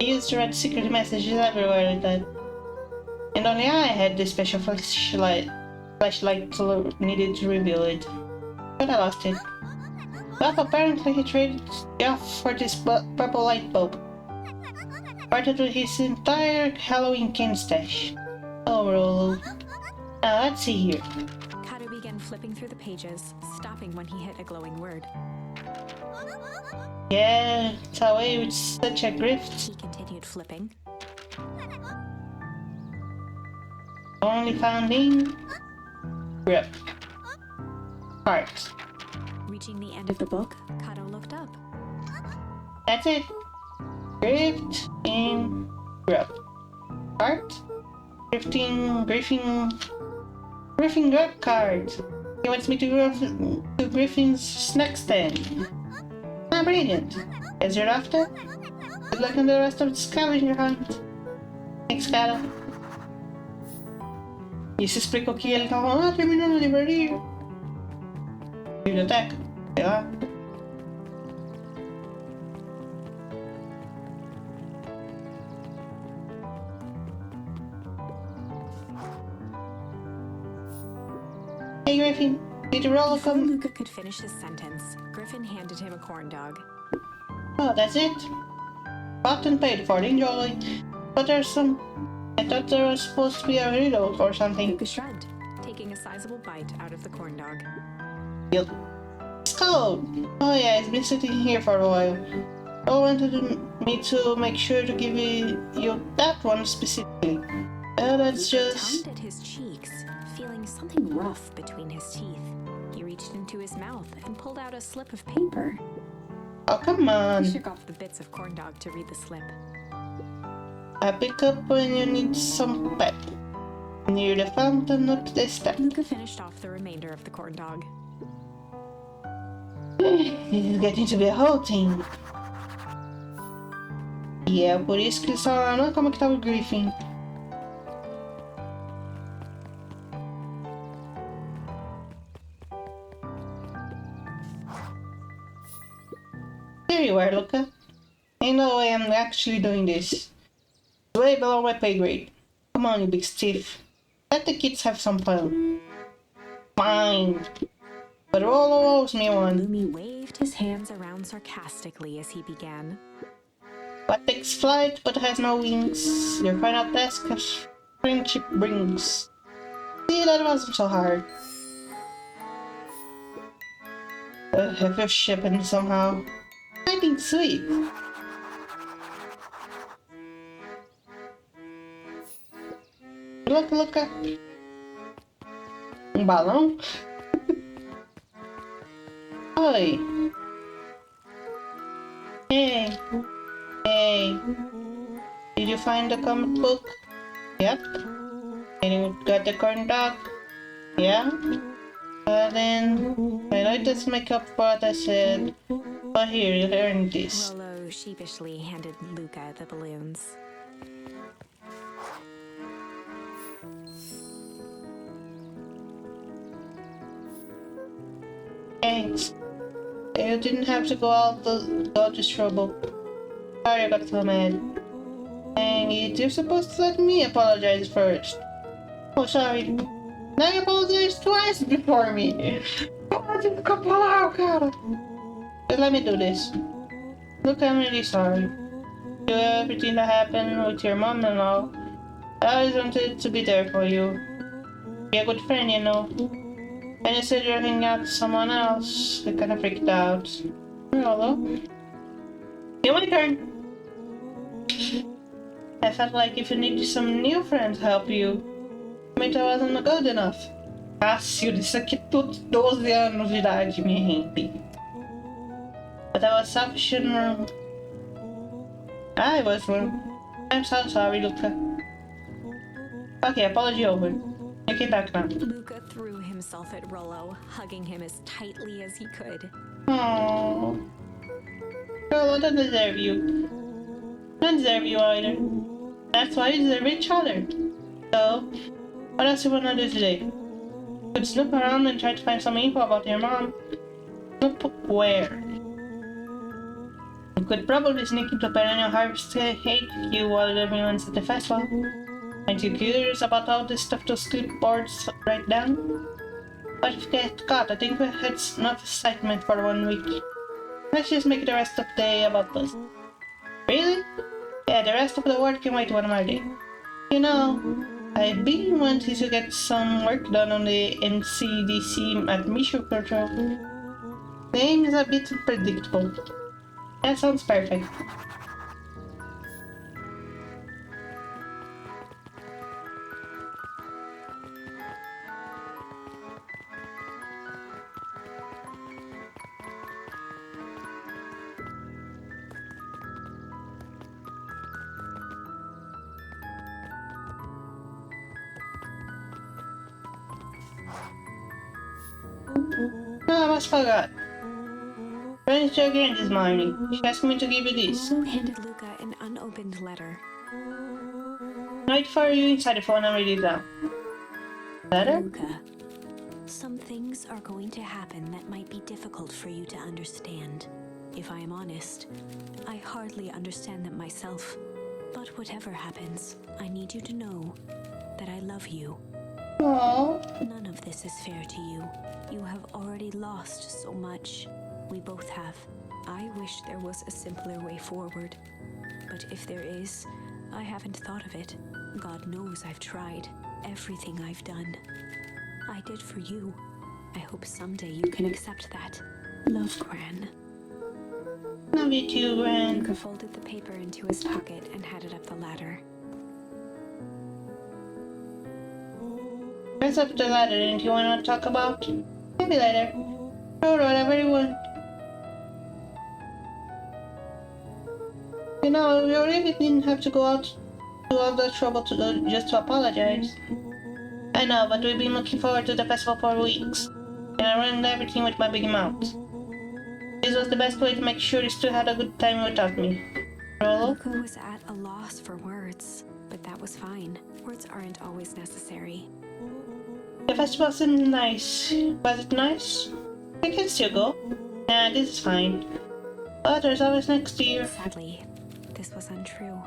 I used to write secret messages everywhere with that. And only I had the special flashlight needed to reveal it. But I lost it. Well, apparently he traded it off for this purple light bulb. Parted with his entire Halloween candy stash. Oh, Rollo. Now, let's see here. Kato began flipping through the pages, stopping when he hit a glowing word. Yeah, it's away with such a grift. He continued flipping. Only found in... Grip. Part. Reaching the end of the book, Kato looked up. That's it. Grift in grip. Part. Griffin grip card. He wants me to Griffin's snack stand. Ah, brilliant. As you're after, good luck on the rest of the scavenger hunt. Thanks, cara. Isso explica o que ele tava lá terminando a livraria. Biblioteca? Sei lá. Hey Griffin, did you roll Before come? Luca could finish his sentence, Griffin handed him a corn dog. Oh, that's it? Bought and paid for it, enjoy. But there's some... I thought there was supposed to be a riddle or something. Luca shrugged, taking a sizable bite out of the corn dog. Yep. It's cold! Oh yeah, it's been sitting here for a while. I wanted me to make sure to give you that one specifically. That's Luca just... tugged at his cheeks, feeling something rough between his teeth. He reached into his mouth and pulled out a slip of paper. Oh, come on. He shook off the bits of corn dog to read the slip. I pick up when you need some pep. Near the fountain up the step. Luca finished off the remainder of the corn dog. It's getting to be a whole thing. E é por isso que eles falaram, ah, como é que tava o Griffin? There you are, Luca. Ain't no way I'm actually doing this. It's way below my pay grade. Come on, you big stiff. Let the kids have some fun. Fine. But Rollo owes me one. Lumi waved his hands around sarcastically as he began. What takes flight but has no wings? Your final task of friendship brings. See, that wasn't so hard. Have your shipping somehow. I think sweet. Look up. Balão? Oi. Hey. Hey. Did you find the comic book? Yep. And you got the corn dog? Yeah. Then I know it doesn't make up for what I said. But here, you earned this. Rollo sheepishly handed Luca the balloons. Thanks. You didn't have to go all this trouble. Sorry I got so mad. Dang it, you're supposed to let me apologize first. Oh, sorry. Now you apologize twice before me. Pode falar, cara. Just let me do this. Look, I'm really sorry. You everything that happened with your mom and all. I always wanted to be there for you. Be a good friend, you know. And you said you're hanging out with someone else. I kinda freaked out. Hello? It's my turn. I felt like if you needed some new friends to help you, maybe I wasn't good enough. Cássio, isso aqui é tudo 12 anos de idade, minha gente. But I was selfish and wrong. I was wrong. I'm so sorry, Luca. Okay, apology over. You came back now. Luca threw himself at Rollo, hugging him as tightly as he could. Aww. Girl, I don't deserve you. I don't deserve you either. That's why we deserve each other. So, what else you wanna do today? Could snoop around and try to find some info about your mom. Snoop where? You could probably sneak into Perennial Harvest HQ while everyone's at the festival. Aren't you curious about all this stuff those clipboards write down? But if you get caught, I think it's enough excitement for 1 week. Let's just make the rest of the day about this. Really? Yeah, the rest of the work can wait one more day. You know, I've been wanting to get some work done on the NCDC admission control. The aim is a bit unpredictable. That sounds perfect. No, I almost forgot. Friends to again this morning. She asked me to give you this. Lulu handed Luca an unopened letter. Wait for you inside the phone and read it down. Letter? Luca, some things are going to happen that might be difficult for you to understand. If I am honest, I hardly understand them myself. But whatever happens, I need you to know that I love you. Aww. None of this is fair to you. You have already lost so much. We both have. I wish there was a simpler way forward. But if there is, I haven't thought of it. God knows I've tried. Everything I've done, I did for you. I hope someday you can accept that. Love, Gran. Love you too, Gran. Luca folded the paper into his pocket and headed up the ladder. What's up the ladder? Anything you want to talk about? Maybe later. Sure, whatever you want. You know, you really didn't have to go out to all the trouble just to apologize. I know, but we've been looking forward to the festival for weeks. And I ruined everything with my big mouth. This was the best way to make sure you still had a good time without me. Rolo? Luca was at a loss for words, but that was fine. Words aren't always necessary. The festival seemed nice. Was it nice? We can still go. Nah, this is fine. But there's always next year. Sadly, this was untrue.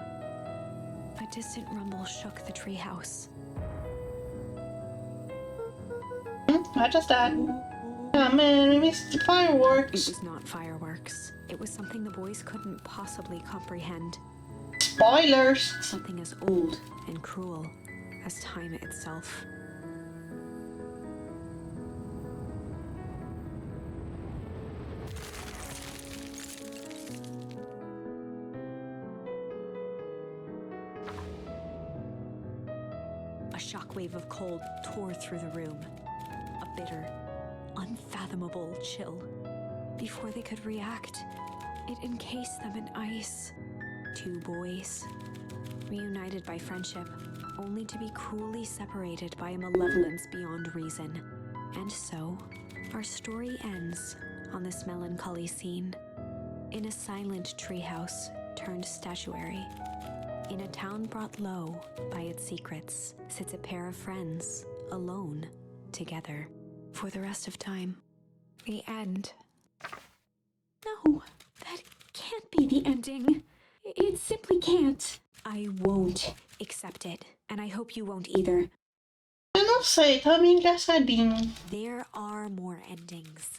A distant rumble shook the treehouse. What was that? Oh man, we missed the It fireworks. was not fireworks. It was something the boys couldn't possibly comprehend. Spoilers! Something as old and cruel as time itself. A shockwave of cold tore through the room. A bitter, unfathomable chill. Before they could react, it encased them in ice. Two boys, reunited by friendship, only to be cruelly separated by a malevolence beyond reason. And so, our story ends on this melancholy scene. In a silent treehouse turned statuary, in a town brought low by its secrets, sits a pair of friends, alone, together, for the rest of time. The end. No, that can't be the ending. It simply can't. I won't accept it, and I hope you won't either. Eu não sei, tá meio engraçadinho. There are more endings,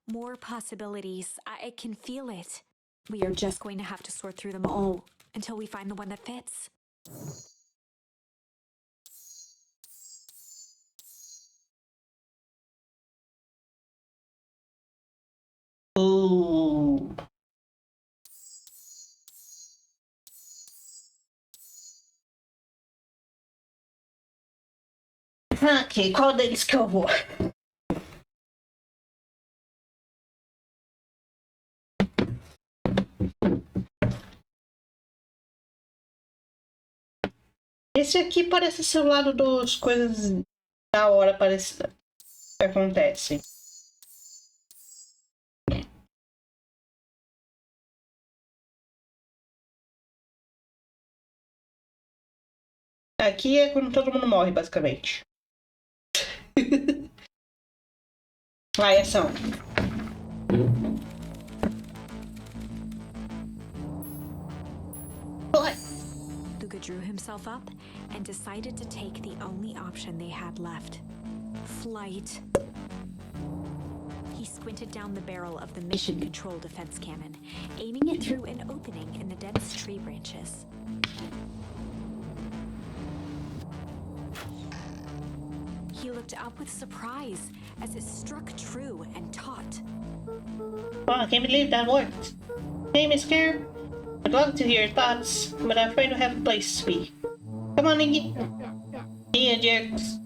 more possibilities. I can feel it. We are just going to have to sort through them all until we find the one that fits. Ooh. Ok, qual deles que eu vou? Esse aqui parece ser o lado das coisas da hora, parece que acontecem. Aqui é quando todo mundo morre, basicamente. Vai, ação. Vai. Luca drew himself up and decided to take the only option they had left. Flight. He squinted down the barrel of the mission control defense cannon, aiming it through an opening in the dense tree branches. He looked up with surprise as it struck true and taut. Oh, I can't believe that worked. Hey, Miss Care. I'd love to hear your thoughts, but I'm afraid we have a place to be. Come on, Iggy. See ya, jerks.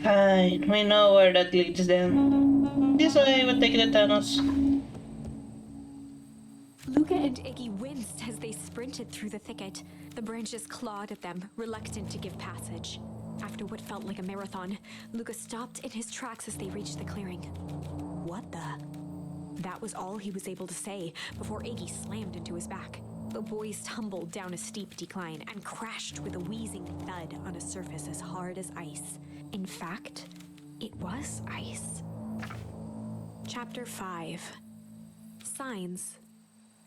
Fine. We know where that leads them. This way would take the tunnels. Luca and Iggy winced as they sprinted through the thicket. The branches clawed at them, reluctant to give passage. After what felt like a marathon, Luca stopped in his tracks as they reached the clearing. What the? That was all he was able to say before Iggy slammed into his back. The boys tumbled down a steep decline and crashed with a wheezing thud on a surface as hard as ice. In fact, it was ice. Chapter 5. Signs.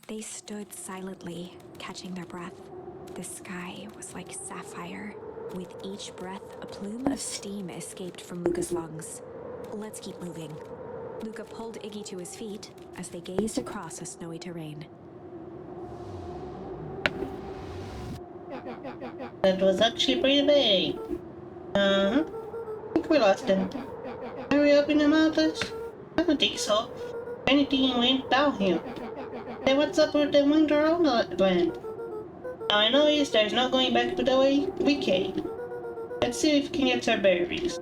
They stood silently, catching their breath. The sky was like sapphire. With each breath, a plume of steam escaped from Luca's lungs. Let's keep moving. Luca pulled Iggy to his feet as they gazed across a snowy terrain. That was actually pretty big. I think we lost them. Are we up in the mountains? I don't think so. If anything went downhill. Then what's up with the winter wonderland? All I know is there's no going back to the way we came. Let's see if we can get our bearings.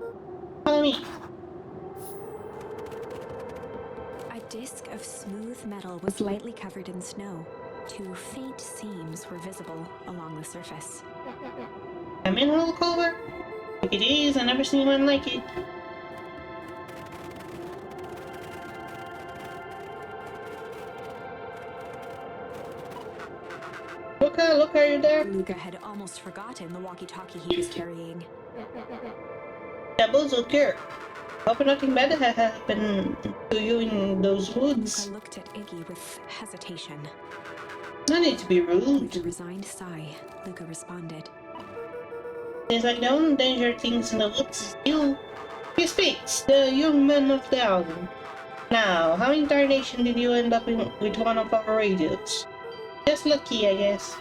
Follow me. A disc of smooth metal was lightly covered in snow. Two faint seams were visible along the surface. A mineral cover? If it is, I've never seen one like it. Look, are you there? Luca had almost forgotten the walkie-talkie he was carrying. That bozo care. Hope nothing bad has happened to you in those woods. Luca looked at Iggy with hesitation. No need to be With a rude. resigned sigh, Luca responded. Seems like the only danger things in the woods is you. He speaks, the young man of the album. Now, how in tarnation did you end up with one of our radios? Just lucky, I guess.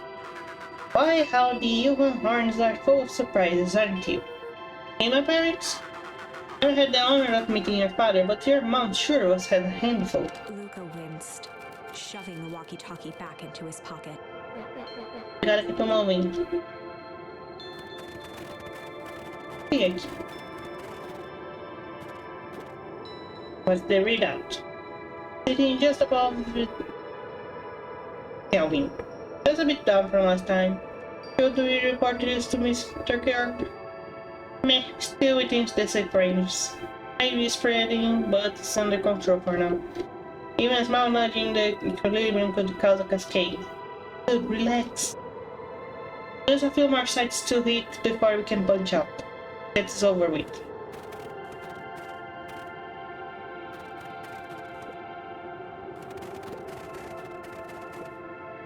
Why, how the human horns are full of surprises, aren't you? Hey, my parents? I never had the honor of meeting your father, but your mom sure was a handful. Luca winced, shoving the walkie-talkie back into his pocket. I gotta keep moving. Big. What's the readout? Sitting just above Kelvin. Just a bit down from last time. Should we report this to Mr. Kirk? Meh, still within the safe range. Maybe spreading, but it's under control for now. Even a small nudging the equilibrium could cause a cascade. Dude, relax. There's a few more sites to hit before we can bunch up. It's over with.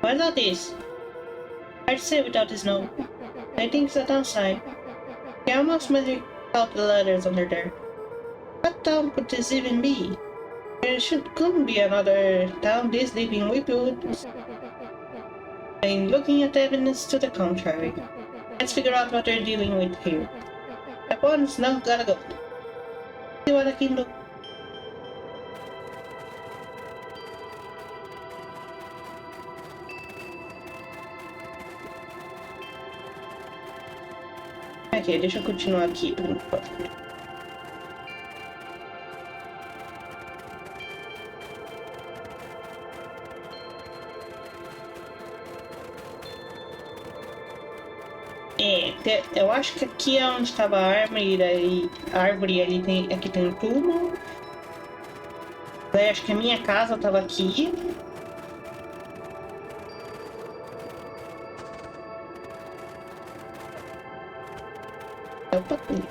What's all this? Hard to say without his note. I think it's a downside. You almost made out the letters under there. What town could this even be? Couldn't be another town this deep in Whipwood. I'm looking at evidence to the contrary. Let's figure out what they're dealing with here. At once, now gotta go. See what I can do. Ok, deixa eu continuar aqui por enquanto. Eu acho que aqui é onde estava a árvore, e daí a árvore ali tem, aqui tem um túmulo. Daí acho que a minha casa estava aqui. telepathy.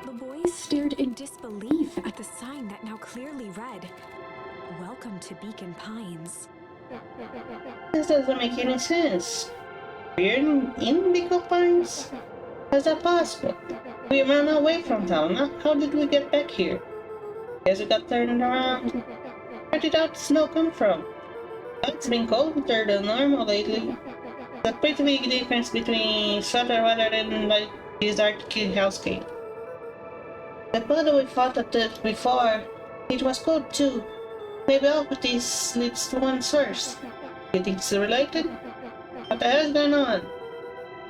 The boys stared in disbelief at the sign that now clearly read, "Welcome to Beacon Pines." This doesn't make any sense. We're in Beacon Pines? How's that possible? We ran away from town. How did we get back here? Guess we got turned around. Where did that snow come from? It's been colder than normal lately. There's a pretty big difference between sweater weather and like this Arctic hellscape. The puddle we fought at it before, it was cold too. Maybe all of this leads to one source. You think it's related? What the hell's going on?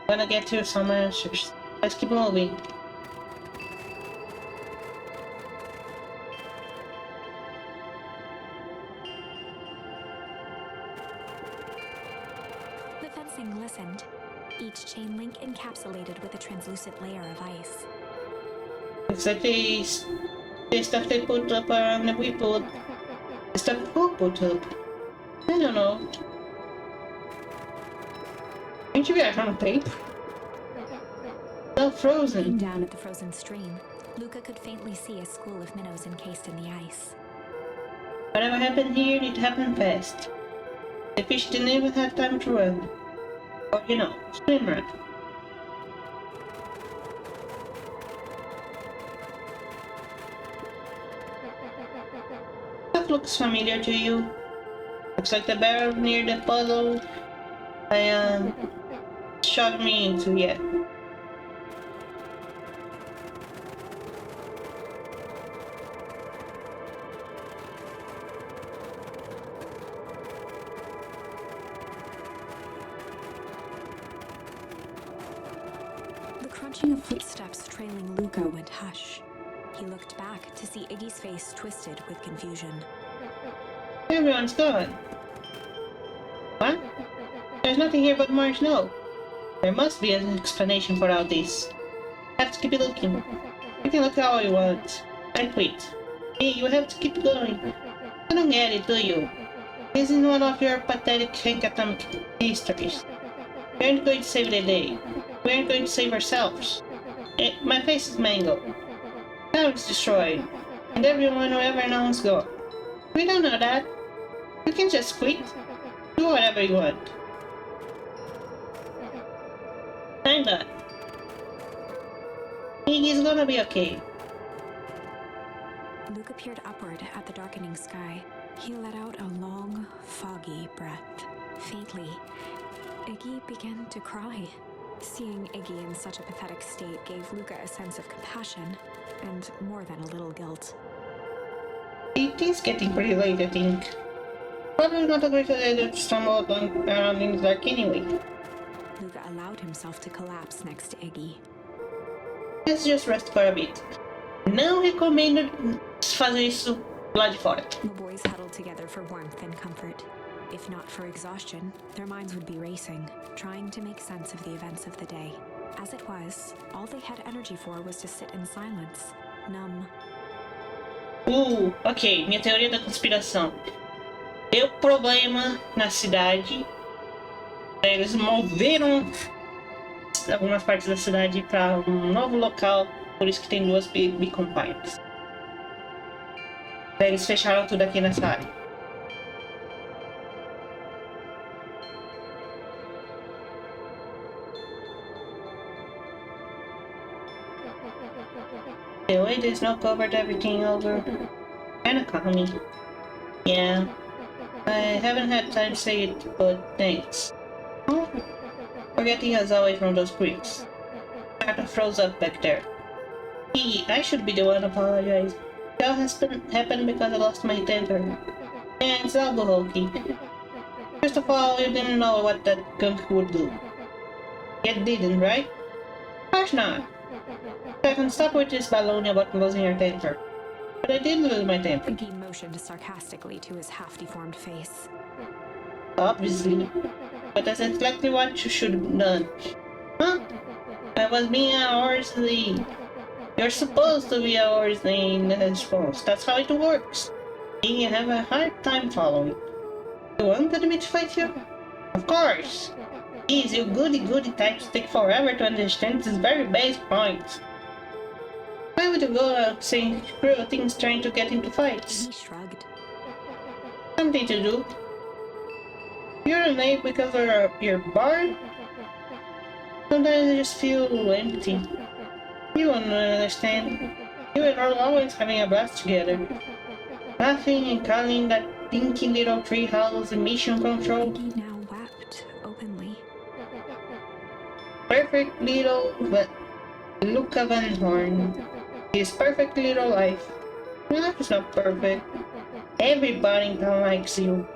Gonna get you some answers. Let's keep moving. The fencing glistened, each chain link encapsulated with a translucent layer of ice. It's like the stuff they put up around the people. The stuff who put up? I don't know. Ain't you guys on tape? So frozen. Looking down at the frozen stream, Luca could faintly see a school of minnows encased in the ice. Whatever happened here, it happened fast. The fish didn't even have time to run. Or, swim run. That looks familiar to you. Looks like the barrel near the puddle I shot me into, yeah. The crunching of footsteps trailing Luca went hush. He looked back to see Iggy's face twisted with confusion. Everyone's gone. What? There's nothing here but more snow. There must be an explanation for all this. Have to keep looking. You can look all you want. I quit. Hey, you have to keep going. I don't get it, do you? This is one of your pathetic atomic histories. We aren't going to save the day. We aren't going to save ourselves. My face is mangled. Town is destroyed. And everyone who ever known is gone. We don't know that. You can just quit. Do whatever you want. I'm done. Iggy's gonna be okay. Luca peered upward at the darkening sky. He let out a long, foggy breath. Faintly, Iggy began to cry. Seeing Iggy in such a pathetic state gave Luca a sense of compassion, and more than a little guilt. It is getting pretty late, I think. Probably not a great idea to stumble around in the dark anyway. Luca allowed himself to collapse next to Iggy. Let's just rest for a bit. Não recomendo fazer isso lá de fora. The boys huddled together for warmth and comfort. If not for exhaustion, their minds would be racing, trying to make sense of the events of the day. As it was, all they had energy for was to sit in silence, numb. Ok, minha teoria da conspiração. Deu problema na cidade. Eles moveram algumas partes da cidade para um novo local, por isso que tem duas Beacon Pines. Eles fecharam tudo aqui nessa área. The way the snow covered everything over, kinda calming. Yeah, I haven't had time to say it, but thanks. For getting us away from those creeks. I kinda froze up back there. I should be the one to apologize. It all happened because I lost my temper. And it's all hokey. First of all, you didn't know what that gunk would do. You didn't, right? Of course not. Second, stop with this baloney about losing your temper. But I did lose my temper. Iggy motioned sarcastically to his half-deformed face. Obviously. But that's exactly what you should have done. Huh? I was being a horsley. You're supposed to be a horsley in response. That's how it works. You have a hard time following. You wanted me to fight you? Of course! These you goody-goody types take forever to understand these very basic points. Why would you go out saying cruel things trying to get into fights? He shrugged. Something to do. Urinate because you're bored? Sometimes I just feel empty. You won't understand. You and Earl always having a blast together. Laughing and calling that dinky little treehouse mission control. He now wept openly. Perfect little, but Luca Van Horn. His perfect little life. Your life is not perfect. Everybody in town likes you.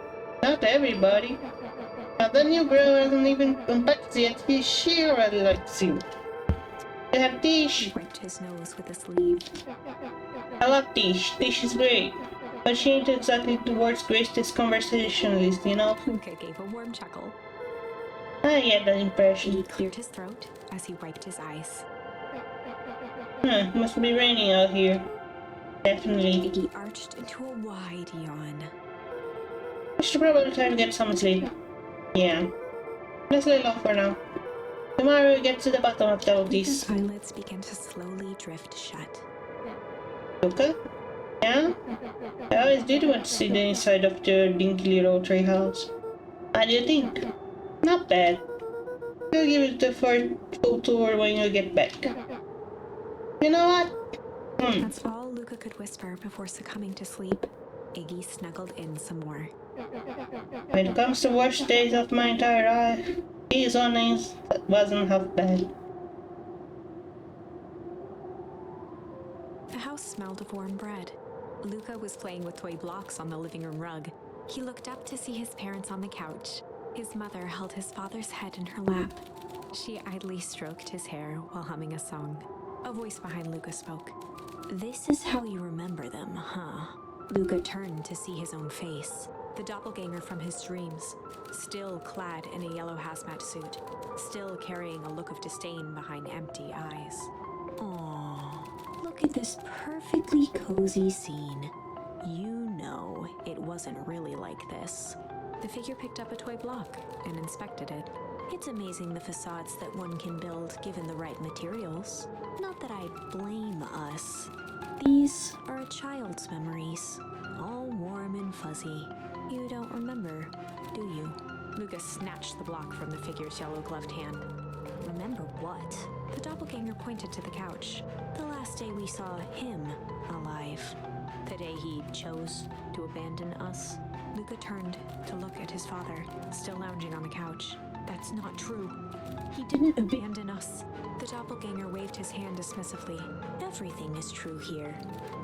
Not everybody. Now the new girl hasn't even unpacked yet, she already likes you. You have Tish. He wiped his nose with a sleeve. I love Tish. Tish is great. But she ain't exactly the world's greatest conversationalist, you know? Luca gave a warm chuckle. I get that He impression. cleared his throat as he wiped his eyes. Must be raining out here. Definitely. Iggy arched into a wide yawn. I should probably try to get some sleep. Yeah. Let's lay low for now. Tomorrow we get to the bottom of all this. Luca's eyelids began to slowly drift shut. Luca? Yeah? I always did want to see the inside of the dinky little treehouse. How do you think? Not bad. I'll give it the first full tour when you get back. You know what? That's all Luca could whisper before succumbing to sleep. Iggy snuggled in some more. When it comes to worst days of my entire life, these earnings wasn't half bad. The house smelled of warm bread. Luca was playing with toy blocks on the living room rug. He looked up to see his parents on the couch. His mother held his father's head in her lap. She idly stroked his hair while humming a song. A voice behind Luca spoke. "This is how you remember them, huh?" Luca turned to see his own face. The doppelganger from his dreams, still clad in a yellow hazmat suit, still carrying a look of disdain behind empty eyes. Aww, look at this perfectly cozy scene. You know it wasn't really like this. The figure picked up a toy block and inspected it. It's amazing the facades that one can build given the right materials. Not that I blame us. These are a child's memories, all warm and fuzzy. You don't remember, do you? Luca snatched the block from the figure's yellow-gloved hand. Remember what? The doppelganger pointed to the couch. The last day we saw him alive. The day he chose to abandon us. Luca turned to look at his father, still lounging on the couch. That's not true. He didn't abandon us. The doppelganger waved his hand dismissively. Everything is true here.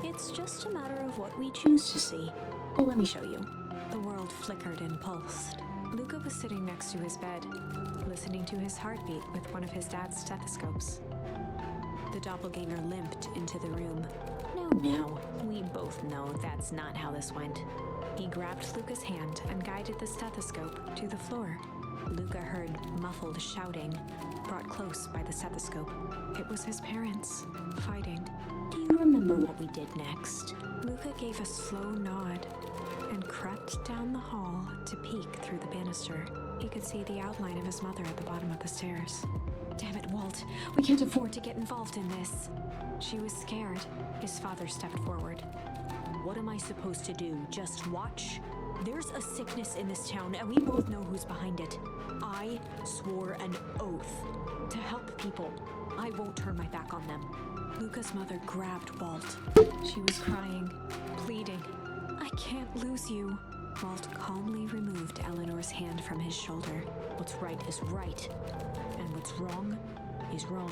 It's just a matter of what we choose to see. Oh, let me show you. The world flickered and pulsed. Luca was sitting next to his bed, listening to his heartbeat with one of his dad's stethoscopes. The doppelganger limped into the room. No, we both know that's not how this went. He grabbed Luca's hand and guided the stethoscope to the floor. Luca heard muffled shouting, brought close by the stethoscope. It was his parents, fighting. Do you remember what we did next? Luca gave a slow nod and crept down the hall to peek through the banister. He could see the outline of his mother at the bottom of the stairs. Damn it, Walt. We can't afford to get involved in this. She was scared. His father stepped forward. What am I supposed to do? Just watch? There's a sickness in this town, and we both know who's behind it. I swore an oath to help people. I won't turn my back on them. Luca's mother grabbed Walt. She was crying, pleading. I can't lose you. Walt calmly removed Eleanor's hand from his shoulder. What's right is right, and what's wrong is wrong.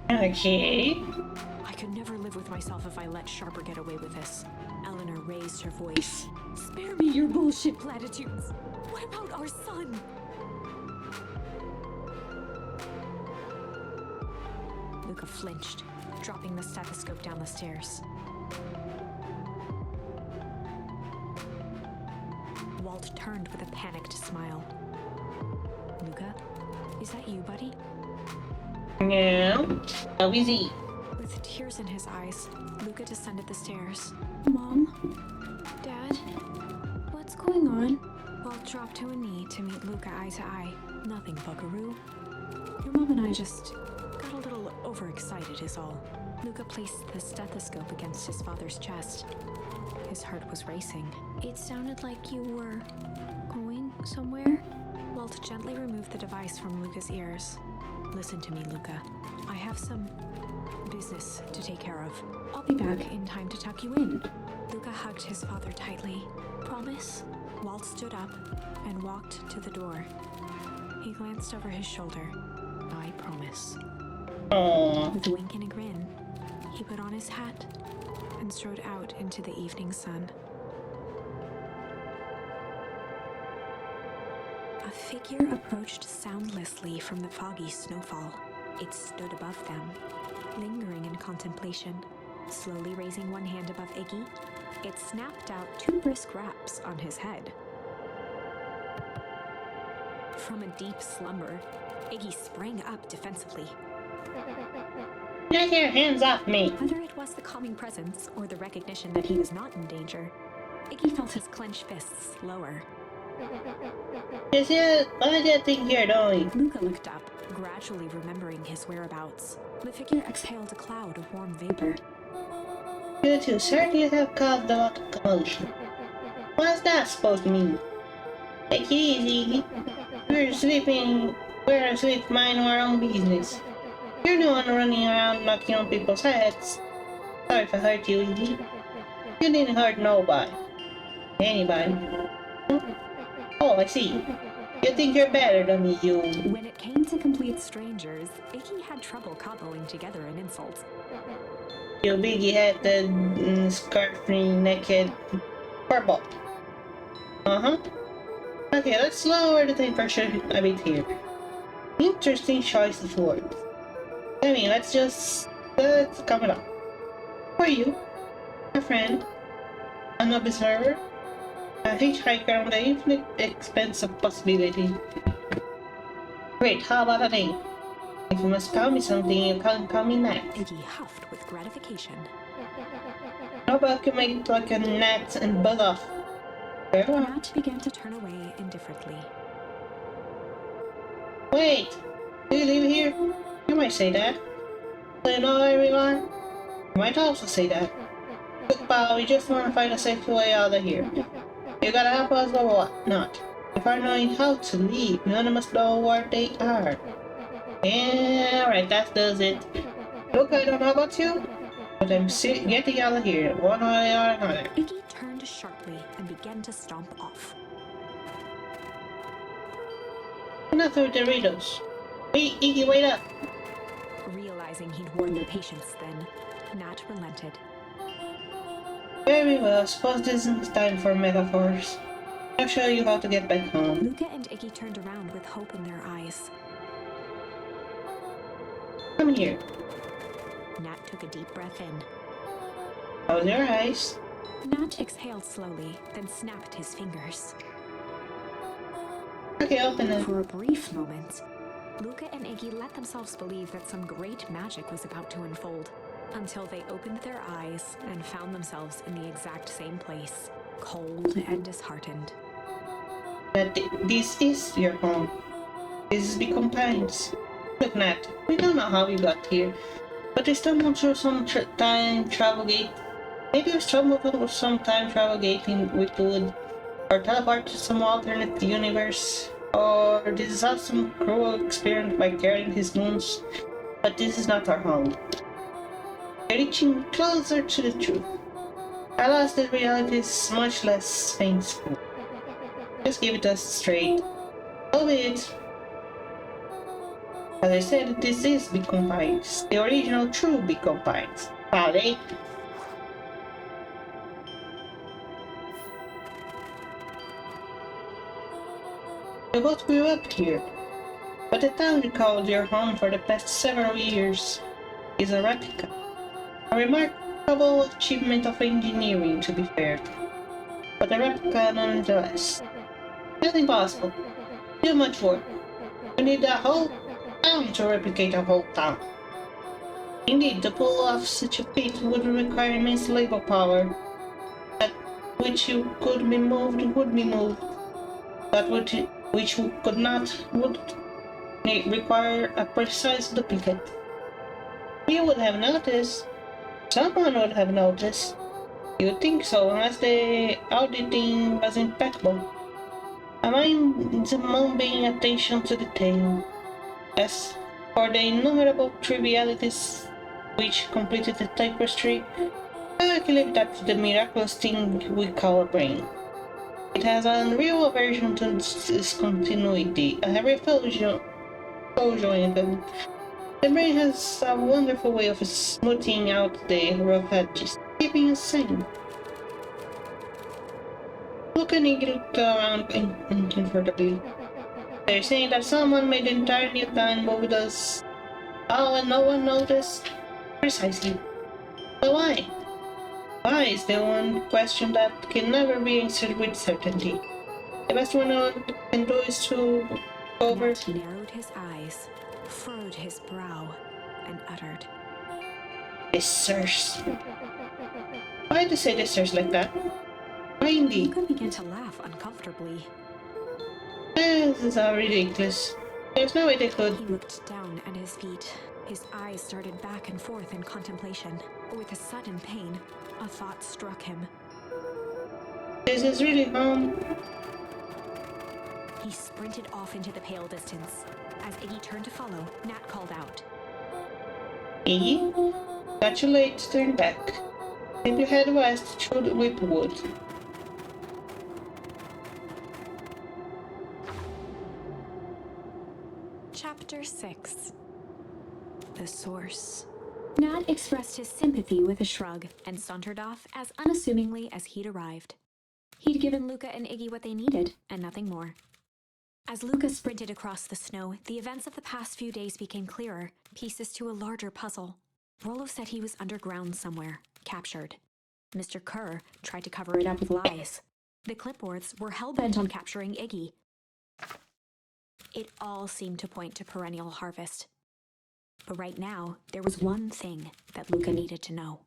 Okay. I could never live with myself if I let Sharper get away with this. Eleanor raised her voice. Spare me your bullshit platitudes. What about our son? Luca flinched, dropping the stethoscope down the stairs. Walt turned with a panicked smile. Luca, is that you, buddy? Yeah. How is he? With tears in his eyes, Luca descended the stairs. Mom. Mom? Dad? What's going on? Walt dropped to a knee to meet Luca eye to eye. Nothing, buckaroo. Your mom and I just got a little overexcited is all. Luca placed the stethoscope against his father's chest. His heart was racing. It sounded like you were going somewhere? Walt gently removed the device from Luca's ears. Listen to me, Luca. I have some business to take care of. I'll be back in time to tuck you in. Luca hugged his father tightly. Promise? Walt stood up and walked to the door. He glanced over his shoulder. I promise. Aww. With a wink and a grin, he put on his hat and strode out into the evening sun. A figure approached soundlessly from the foggy snowfall. It stood above them, lingering in contemplation. Slowly raising one hand above Iggy, it snapped out 2 brisk raps on his head. From a deep slumber, Iggy sprang up defensively. Get your hands off me! Whether it was the calming presence or the recognition that he was not in danger, Iggy felt his clenched fists lower. Is it? What do you think you're doing? Luca looked up, gradually remembering his whereabouts. The figure exhaled a cloud of warm vapor. You two certainly have caused a lot of commotion. What's that supposed to mean? Take it easy. We're asleep, minding our own business. You're the one running around knocking on people's heads. Sorry if I hurt you, Iggy. You didn't hurt nobody. Anybody. Oh, I see. You think you're better than me, you. When it came to complete strangers, Iggy had trouble cobbling together an insult. You big-headed, scarf-naked purple. Uh-huh. Okay, let's lower the temperature a bit here. Interesting choice of words. I mean, let's calm it down. Who are you? A friend? An observer? A hitchhiker on the infinite expanse of possibility. Great, how about a name? If you must call me something, you can call me Nat. Iggy huffed with gratification. How about you make it like a gnat and buzz off? Very well. Nat began to turn away indifferently. Wait! Do you live here? You might say that. Do you know everyone? You might also say that. Look, pal, we just want to find a safe way out of here. You gotta help us or what not. If I knowing how to leave, none of us know where they are. Yeah, right, that does it. Look, I don't know about you, but I'm getting out of here, one way or another. Iggy turned sharply and began to stomp off. Enough with the riddles. Wait, Iggy, wait up! Realizing he'd worn their patience then, Nat relented. Very well, suppose this isn't time for metaphors. I'll show you how to get back home. Luca and Iggy turned around with hope in their eyes. Come here. Nat took a deep breath in. Close your eyes. Nat exhaled slowly, then snapped his fingers. Okay, open it. For a brief moment, Luca and Iggy let themselves believe that some great magic was about to unfold, until they opened their eyes and found themselves in the exact same place, cold and disheartened. That this is your home. This is the companions. Look, Nat, we don't know how we got here, but we stumbled through some time travel gate. Maybe we stumbled through some time travel gate with wood, or teleport to some alternate universe, or this is some cruel experiment by carrying his wounds. But this is not our home. We're reaching closer to the truth. Alas, the reality is much less painful. Just give it us straight. Albeit, as I said, this is Big Compines. The original true Big Compines. Vale? You both grew up here, but the town you called your home for the past several years is a replica. A remarkable achievement of engineering, to be fair, but a replica nonetheless. Nothing possible. Too much work. You need a whole town to replicate a whole town. Indeed, to pull off such a feat would require immense labor power. which could be moved would be moved, but which could not would require a precise duplicate. You would have noticed. Someone would have noticed. You'd think so, unless the auditing was impeccable. A mind's paying attention to detail. As for the innumerable trivialities which completed the tapestry, I can leave that to the miraculous thing we call a brain. It has an unreal aversion to discontinuity, a refusal in them. The brain has a wonderful way of smoothing out the rough edges, keeping us sane. Luke and Iggy looked around uncomfortably. They're saying that someone made an entire new time with us all and no one noticed? Precisely. But why? Why is the one question that can never be answered with certainty. The best one can do is to go over. Nat narrowed his eyes, furrowed his brow, and uttered, Sirs. Why do you say sirs like that? Why indeed? Luca began to laugh uncomfortably. This is all ridiculous. There's no way they could. He looked down at his feet. His eyes started back and forth in contemplation. With a sudden pain, a thought struck him. This is really home. He sprinted off into the pale distance. As Iggy turned to follow, Nat called out, Iggy? Not too late to turn back. Simply head west through the Whipwood. Chapter 6. The Source. Nat expressed his sympathy with a shrug and sauntered off as unassumingly as he'd arrived. He'd given Luca and Iggy what they needed, and nothing more. As Luca sprinted across the snow, the events of the past few days became clearer, pieces to a larger puzzle. Rollo said he was underground somewhere, captured. Mr. Kerr tried to cover it up with lies. The clipboards were hell-bent on capturing Iggy. It all seemed to point to perennial harvest. But right now, there was one thing that Luca needed to know.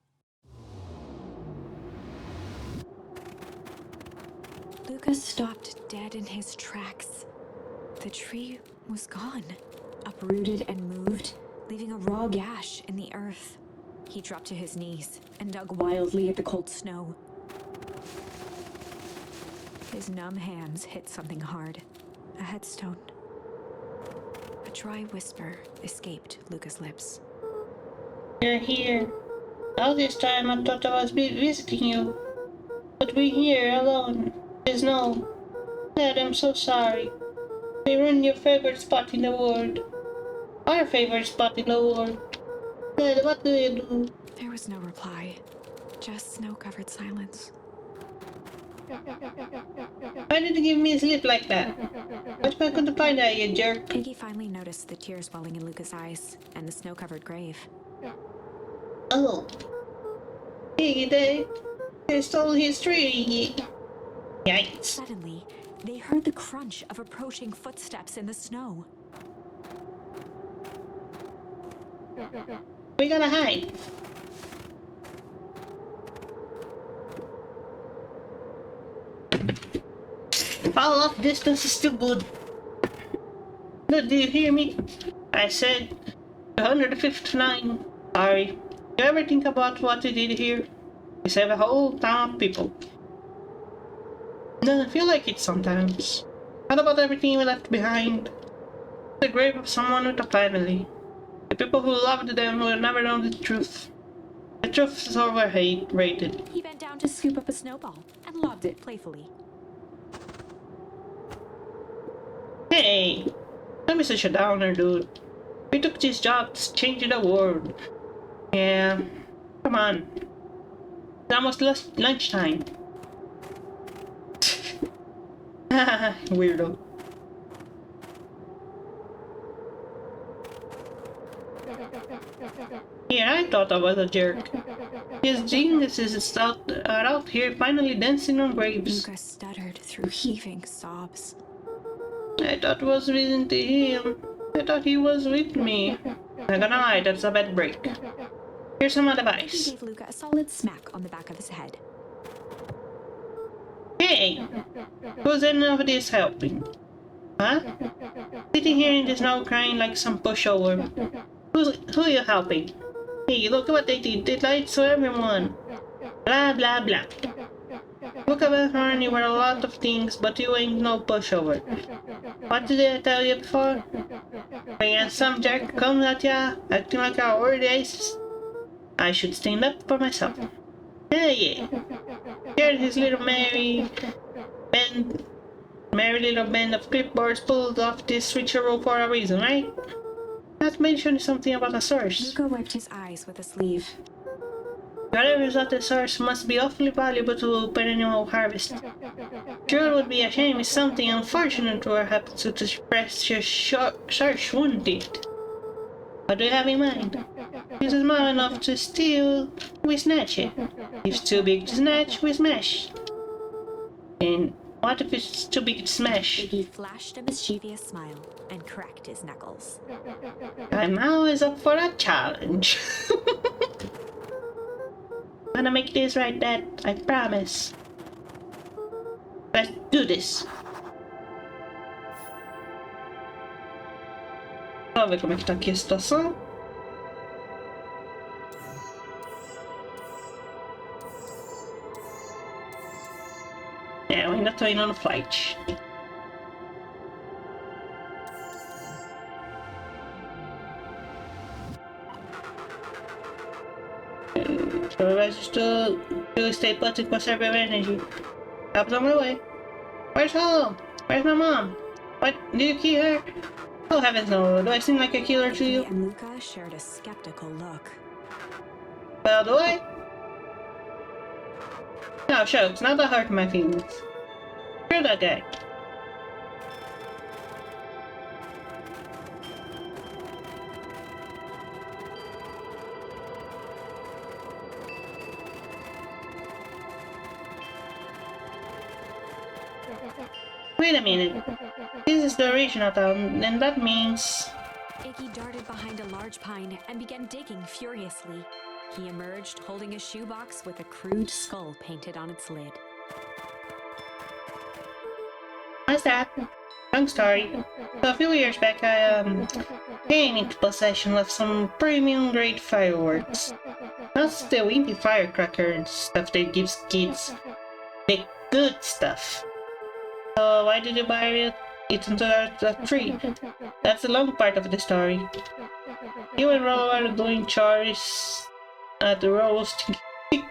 Luca stopped dead in his tracks. The tree was gone, uprooted and moved, leaving a raw gash in the earth. He dropped to his knees and dug wildly at the cold snow. His numb hands hit something hard, a headstone. A dry whisper escaped Luca's lips. You're here. All this time I thought I was visiting you. But we're here alone. There's no... Dad, I'm so sorry. We ruined your favorite spot in the world. Our favorite spot in the world. Dad, what do you do? There was no reply, just snow-covered silence. Why did you give me a slip like that? What if I couldn't find that, you jerk? Iggy finally noticed the tears welling in Luca's eyes and the snow-covered grave. Oh. Iggy, they stole his tree. Yikes. Suddenly, they heard the crunch of approaching footsteps in the snow. We gotta hide. Fall off distance is still good. Did you hear me? I said 159. Sorry. You ever think about what you did here? You saved a whole town of people. Doesn't feel like it sometimes. What about everything we left behind? The grave of someone with a family. The people who loved them will never know the truth. The truth is overrated. He bent down to scoop up a snowball and lobbed it playfully. Hey! Don't be such a downer, dude. We took this job to change the world. Yeah. Come on. It's almost lunchtime. Weirdo. Yeah, I thought I was a jerk. His geniuses are out here finally dancing on graves. Luca stuttered through heaving sobs. I thought it was with him. I thought he was with me. I'm gonna lie, that's a bad break. Here's some He advice. gave Luca a solid smack on the back of his head. Hey! Who's any of this helping? Huh? Sitting here in the snow crying like some pushover. Who are you helping? Hey, look what they did. They lied to everyone. Blah blah blah. Look about her, you were a lot of things, but you ain't no pushover. What did I tell you before? When some jerk comes at ya, acting like a word ace, I should stand up for myself. Hell yeah. Here's his little merry little band of clipboards pulled off this switcheroo for a reason, right? Not mention something about a source. Luca wiped his eyes with a sleeve. Whatever's at the source must be awfully valuable to perennial harvest. Sure it would be a shame if something unfortunate were happen to this precious source, wouldn't it? What do you have in mind? If it's small enough to steal, we snatch it. If it's too big to snatch, we smash. And what if it's too big to smash? Iggy flashed a mischievous smile and cracked his knuckles. I'm always up for a challenge. Gonna make this right, Dad. I promise. Let's do this. Vamos ver como é que tá aqui a situação. É, eu ainda tô indo no flight. So register to stay put and conserve your energy. Help's on my way. Where's home? Where's my mom? What? Did you kill her? Oh heavens no, do I seem like a killer to you? Iggy and Luca shared a skeptical look. Well, do I? No, shucks, not to hurt my feelings. Screw that guy. Wait a minute. This is the original town, and that means... Iggy darted behind a large pine and began digging furiously. He emerged holding a shoebox with a crude skull painted on its lid. What's that? Long story. So a few years back, I came into possession of some premium grade fireworks. Not the wimpy firecracker stuff they gives kids. The good stuff. So why did you buy it into that tree? That's the long part of the story. You and Ro are doing chores at the roast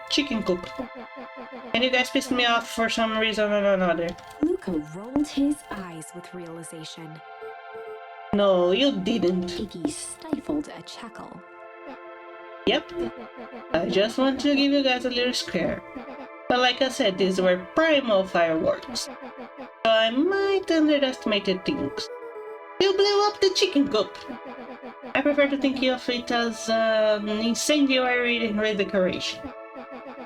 chicken coop. And you guys pissed me off for some reason or another. Luca rolled his eyes with realization. No, you didn't. Iggy stifled a chuckle. Yep. I just want to give you guys a little scare. But like I said, these were primal fireworks. So I might underestimate things. You blew up the chicken coop. I prefer to think of it as an incendiary redecoration.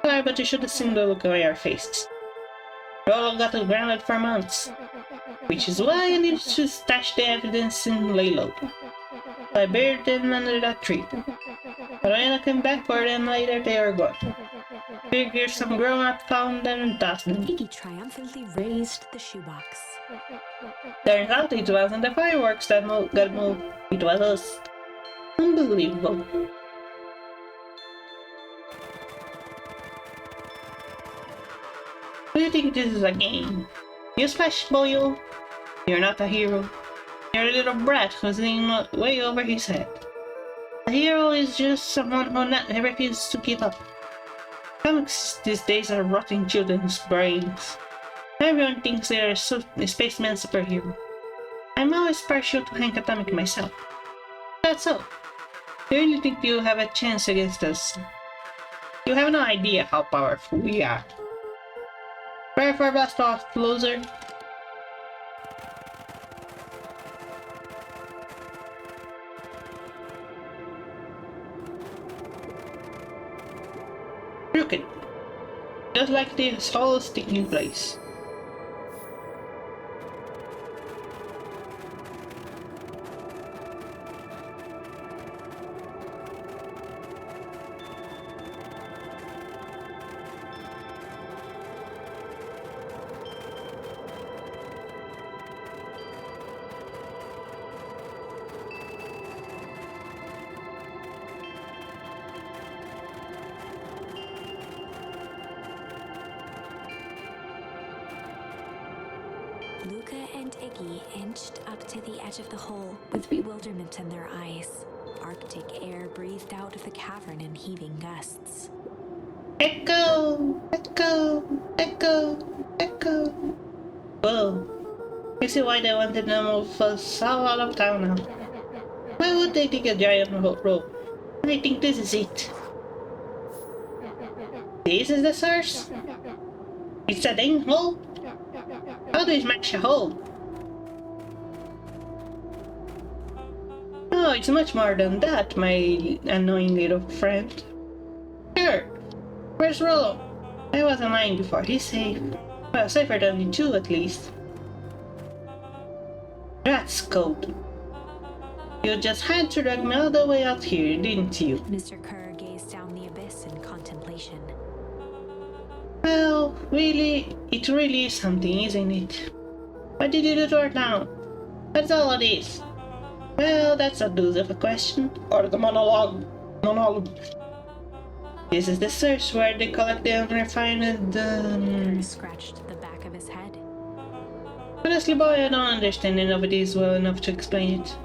Sorry, but you should have seen the look on our faces. We all got grounded for months. Which is why I needed to stash the evidence in lay low. So I buried them under that tree. But when I came back for them later, they were gone. Figure some grown-up found them and tossed them. Iggy triumphantly raised the shoebox. Turns out it wasn't the fireworks that got moved, it was us. Unbelievable. Do you think this is a game? Newsflash, boyo. You're not a hero. You're a little brat who's in way over his head. A hero is just someone who refuses to keep up. Comics these days are rotting children's brains. Everyone thinks they're a spaceman superhero. I'm always partial to Hank Atomic myself. That's so. Do you really think you have a chance against us? You have no idea how powerful we are. Prepare for a blast off, loser. Crooked. Just like this whole sticking place. Luca and Iggy inched up to the edge of the hole with bewilderment in their eyes. Arctic air breathed out of the cavern in heaving gusts. Echo! Echo! Echo! Echo! Whoa. You see why they wanted to move us all out of town now. Why would they dig a giant rope? I think this is it. This is the source? It's a dang hole? How do you smash a hole? Oh, it's much more than that, my annoying little friend. Here, where's Rollo? I wasn't lying before, he's safe. Well, safer than you two, at least. That's cold. You just had to drag me all the way out here, didn't you? Mr. Kerr gazed down the abyss in contemplation. Well, really, it really is something, isn't it? What did you do to our town? That's all it is. Well, that's a deuce of a question. Or the monologue. This is the source where they collect the unrefined, Kerr scratched the back of his head. Honestly, boy, I don't understand any of this well enough to explain it.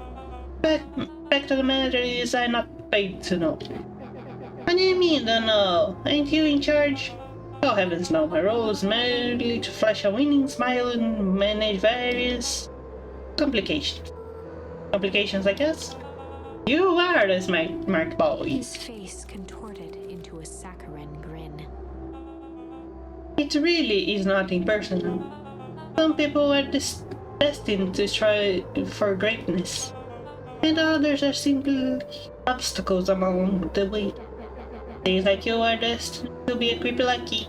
But fact of the matter is, I'm not paid to know. What do you mean, don't know? Ain't you in charge? Oh heavens no, my role is merely to flash a winning smile and manage various complications. Complications, I guess? You are the smart boy. His face contorted into a saccharine grin. It really is nothing personal. Some people are destined to strive for greatness, and others are simply obstacles along the way. Things like you are destined to be a creepy lucky.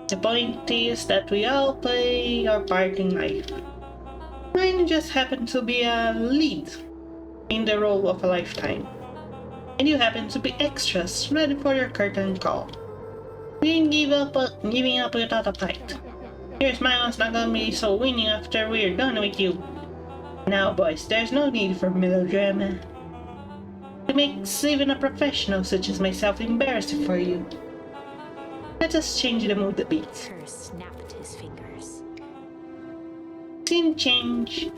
The point is that we all play our part in life. Mine just happened to be a lead in the role of a lifetime, and you happen to be extras ready for your curtain call. We ain't giving up without a fight. Your smile's not gonna be so winning after we're done with you. Now, boys, there's no need for melodrama. It makes even a professional such as myself embarrassed for you. Let us change the mood a bit. Kerr snapped his fingers. Scene change.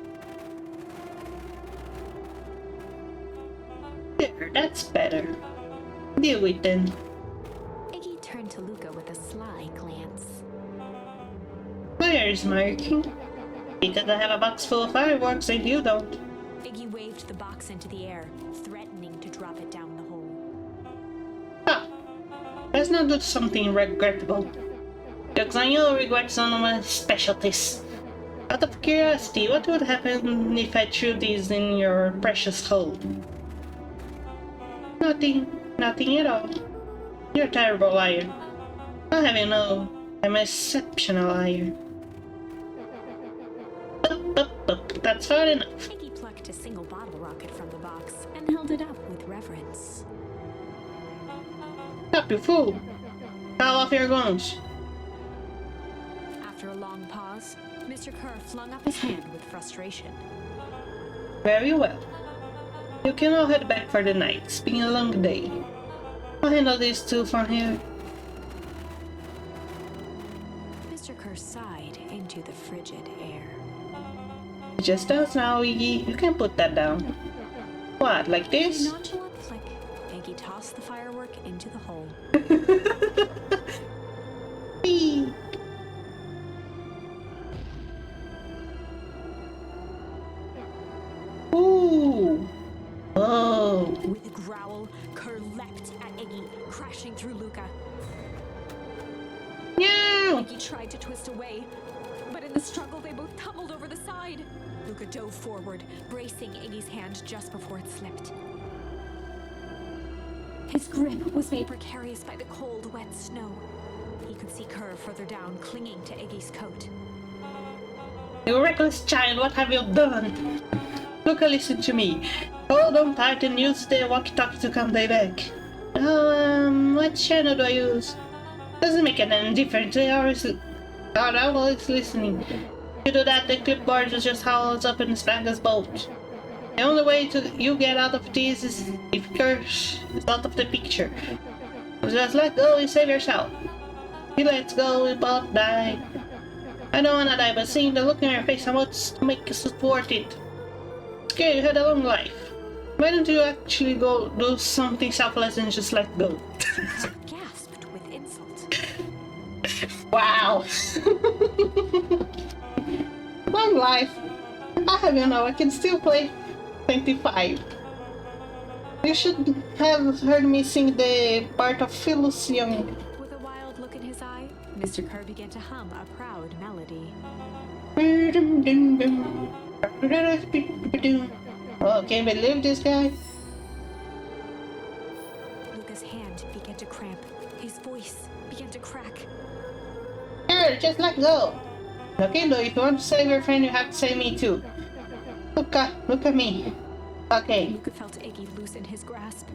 There, that's better. Deal with them. Iggy turned to Luca with a sly glance. Where's marking? Because I have a box full of fireworks and you don't. Iggy waved the box into the air, threatening to drop it down the hole. Ah, let's not do something regrettable. Because I know regret's one of my specialties. Out of curiosity, what would happen if I threw these in your precious hole? Nothing at all. You're a terrible liar. I'll have you know, I'm an exceptional liar. That's far enough. Iggy plucked a single bottle rocket from the box and held it up with reverence. Stop, you fool! Call off your guns. After a long pause, Mr. Kerr flung up his hand with frustration. Very well. You can all head back for the night. It's been a long day. I'll handle these two from here. Mr. Kerr sighed into the frigid air. Just us now, Iggy. You can put that down. What, like A this? nonchalant flick, Iggy tossed the firework into the hole. Whee! Ooh! Oh! With a growl, Kerr leapt at Iggy, crashing through Luca. No! Iggy tried to twist away, but in the struggle they both tumbled over the side. Luca dove forward, bracing Iggy's hand just before it slipped. His grip was made precarious by the cold, wet snow. He could see Kerr further down, clinging to Iggy's coat. You reckless child, what have you done? Luca, listen to me. Hold on tight and use the walkie-talkie to convey back. Oh, what channel do I use? Doesn't make any difference. I'm always listening. To do that, the clipboard just howls up and snags bolt. The only way you get out of this is if Kirsch is out of the picture. Just let go and save yourself. He lets go, we both die. I don't wanna die, but seeing the look in your face, I want to make us support it. Okay, you had a long life. Why don't you actually go do something selfless and just let go? Gasped with insult. Wow. Long life. I have you know, I can still play 25. You should have heard me sing the part of Phyllis Young. With a wild look in his eye, Mr. Kerr began to hum a proud melody. Oh, can't believe this guy. Luca's hand began to cramp. His voice began to crack. Here, just let go. Okay, though, if you want to save your friend, you have to save me too. Luca, look at me. Okay, Luca felt Iggy loosen his grasp.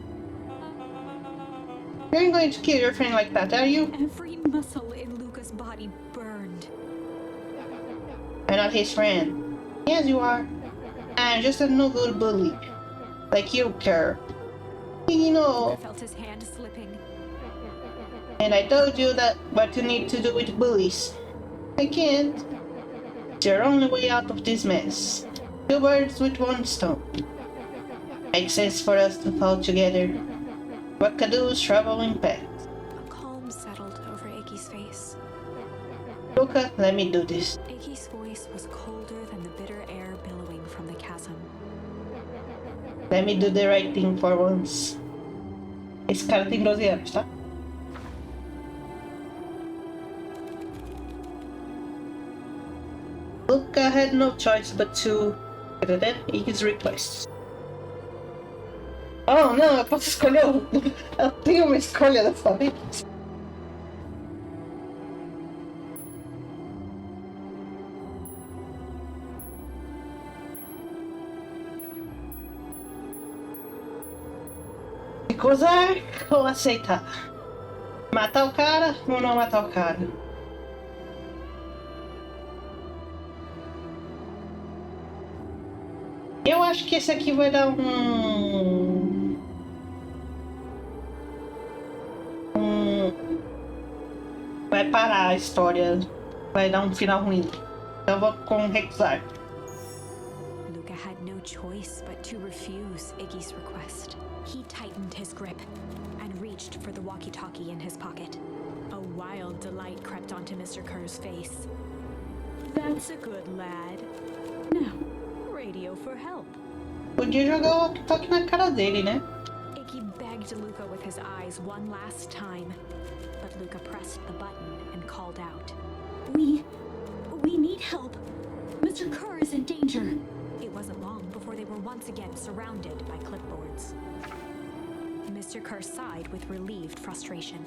you ain't going to kill your friend like that, are you? Every muscle in Luca's body burned. I'm not his friend. Yes, you are. I'm just a no good bully. Like you, Kerr. You know. Luca felt his hand slipping. And I told you that what you need to do with bullies. I can't. It's your only way out of this mess. Two birds with one stone. Makes sense for us to fall together. Wackadoos traveling path. A calm settled over Iggy's face. Luca, let me do this. Iggy's voice was colder than the bitter air billowing from the chasm. Let me do the right thing for once. Esse cara tem 12 anos, tá? Luca had no choice but to his requests. Oh não, eu posso escolher Eu tenho uma escolha dessa vez. Recusar ou aceitar? Matar o cara ou não matar o cara? Eu acho que esse aqui vai dar vai parar a história. Vai dar um final ruim. Então eu vou com recusar. Luca had no choice but to refuse Iggy's request. He tightened his grip and reached for the walkie-talkie in his pocket. A wild delight crept onto Mr. Kerr's face. That's a good lad. Now, radio for help. Podia jogar o walkie-talkie na cara dele, né? Iggy begged Luca with his eyes one last time, but Luca pressed the button and called out. We need help. Mr. Kerr is in danger. It wasn't long before they were once again surrounded by clipboards. Mr. Kerr sighed with relieved frustration.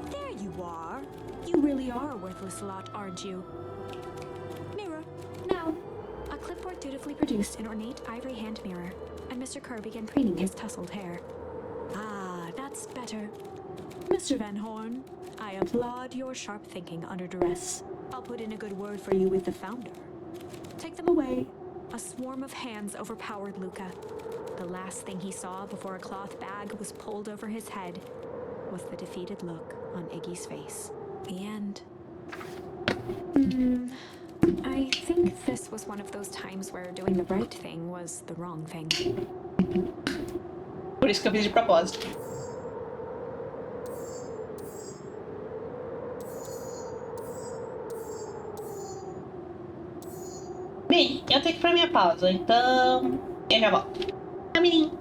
There you are. You really are a worthless lot, aren't you? Mirror, now. A clipboard dutifully produced an ornate ivory hand mirror, and Mr. Kerr began preening his tousled hair. Ah, that's better. Mr. Van Horn, I applaud your sharp thinking under duress. I'll put in a good word for you with the founder. Take them away. A swarm of hands overpowered Luca. The last thing he saw before a cloth bag was pulled over his head was the defeated look on Iggy's face. The end. I think this was one of those times where doing the right thing was the wrong thing. Por isso que eu fiz de propósito. Bem, eu tenho que ir pra minha pausa, então eu já volto. Caminho.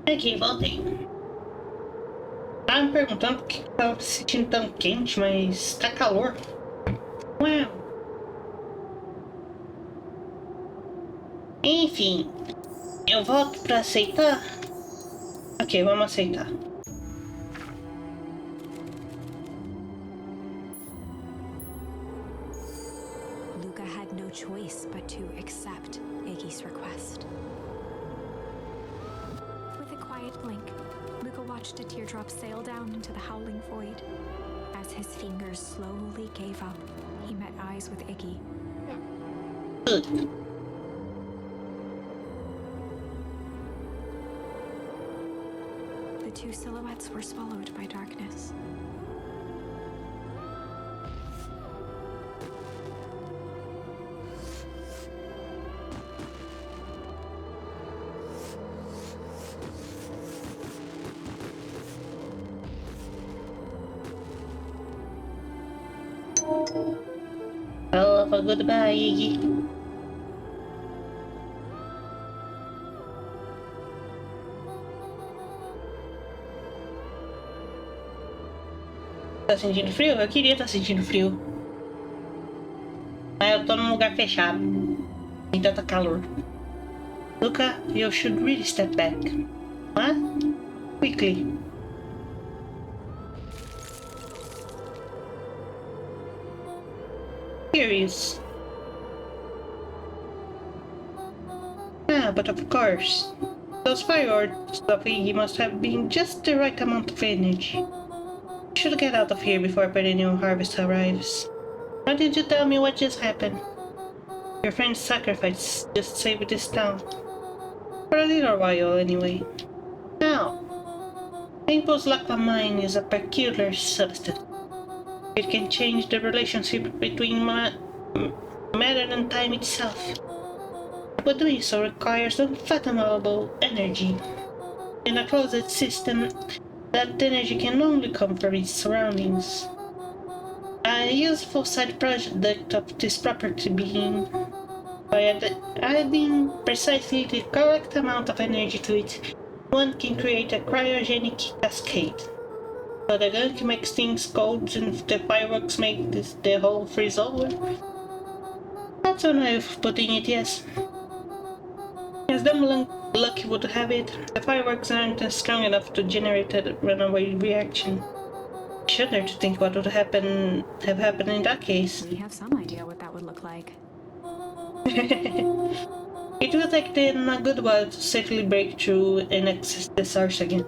Aqui, voltei. Tava me perguntando por que eu tava se sentindo tão quente, mas tá calor. Uau. Enfim, eu volto pra aceitar? Ok, vamos aceitar. Luca had no choice but to accept Iggy's request. With a quiet blink, Luca watched a teardrop sail down into the howling void. As his fingers slowly gave up, he met eyes with Iggy. Good. The two silhouettes were swallowed by darkness. I'll have a goodbye, Iggy. Tá sentindo frio? Eu queria estar sentindo frio. Mas eu tô num lugar fechado. Tem tanta calor. Luca, you should really step back. What? Quickly. Curious. Ah, but of course. Those fireworks of Iggy must have been just the right amount of energy. Should get out of here before perennial harvest arrives. Why did you tell me what just happened? Your friend's sacrifice just saved this town. For a little while, anyway. Now, Naples Laclamine is a peculiar substance. It can change the relationship between matter and time itself. But doing so requires unfathomable energy. In a closed system, that energy can only come from its surroundings. A useful side product of this property being by adding precisely the correct amount of energy to it, one can create a cryogenic cascade. So the gunk makes things cold and the fireworks make the whole freeze over. That's one way of putting it, yes. As dumb luck would have it, the fireworks aren't strong enough to generate a runaway reaction. Shudder to think what would have happened in that case. We have some idea what that would look like. It will take them a good while to safely break through and access the source again.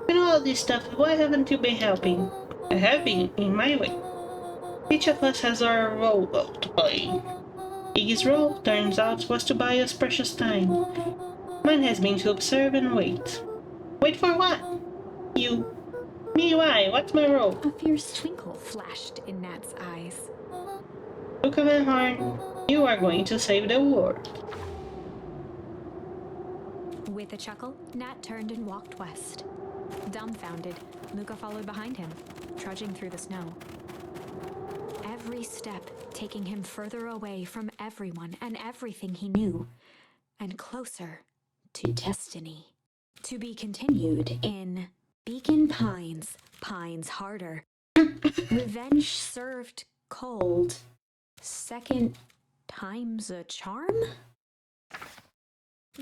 You know all this stuff, why haven't you been helping? I have been, in my way. Each of us has our role to play. Iggy's role, turns out, was to buy us precious time. Mine has been to observe and wait. Wait for what? You. Me, why? What's my role? A fierce twinkle flashed in Nat's eyes. Luca Van Horn, you are going to save the world. With a chuckle, Nat turned and walked west. Dumbfounded, Luca followed behind him, trudging through the snow. Every step taking him further away from everyone and everything he knew, and closer to destiny. To be continued in Beacon Pines, Pines Harder. Revenge served cold. Second time's a charm?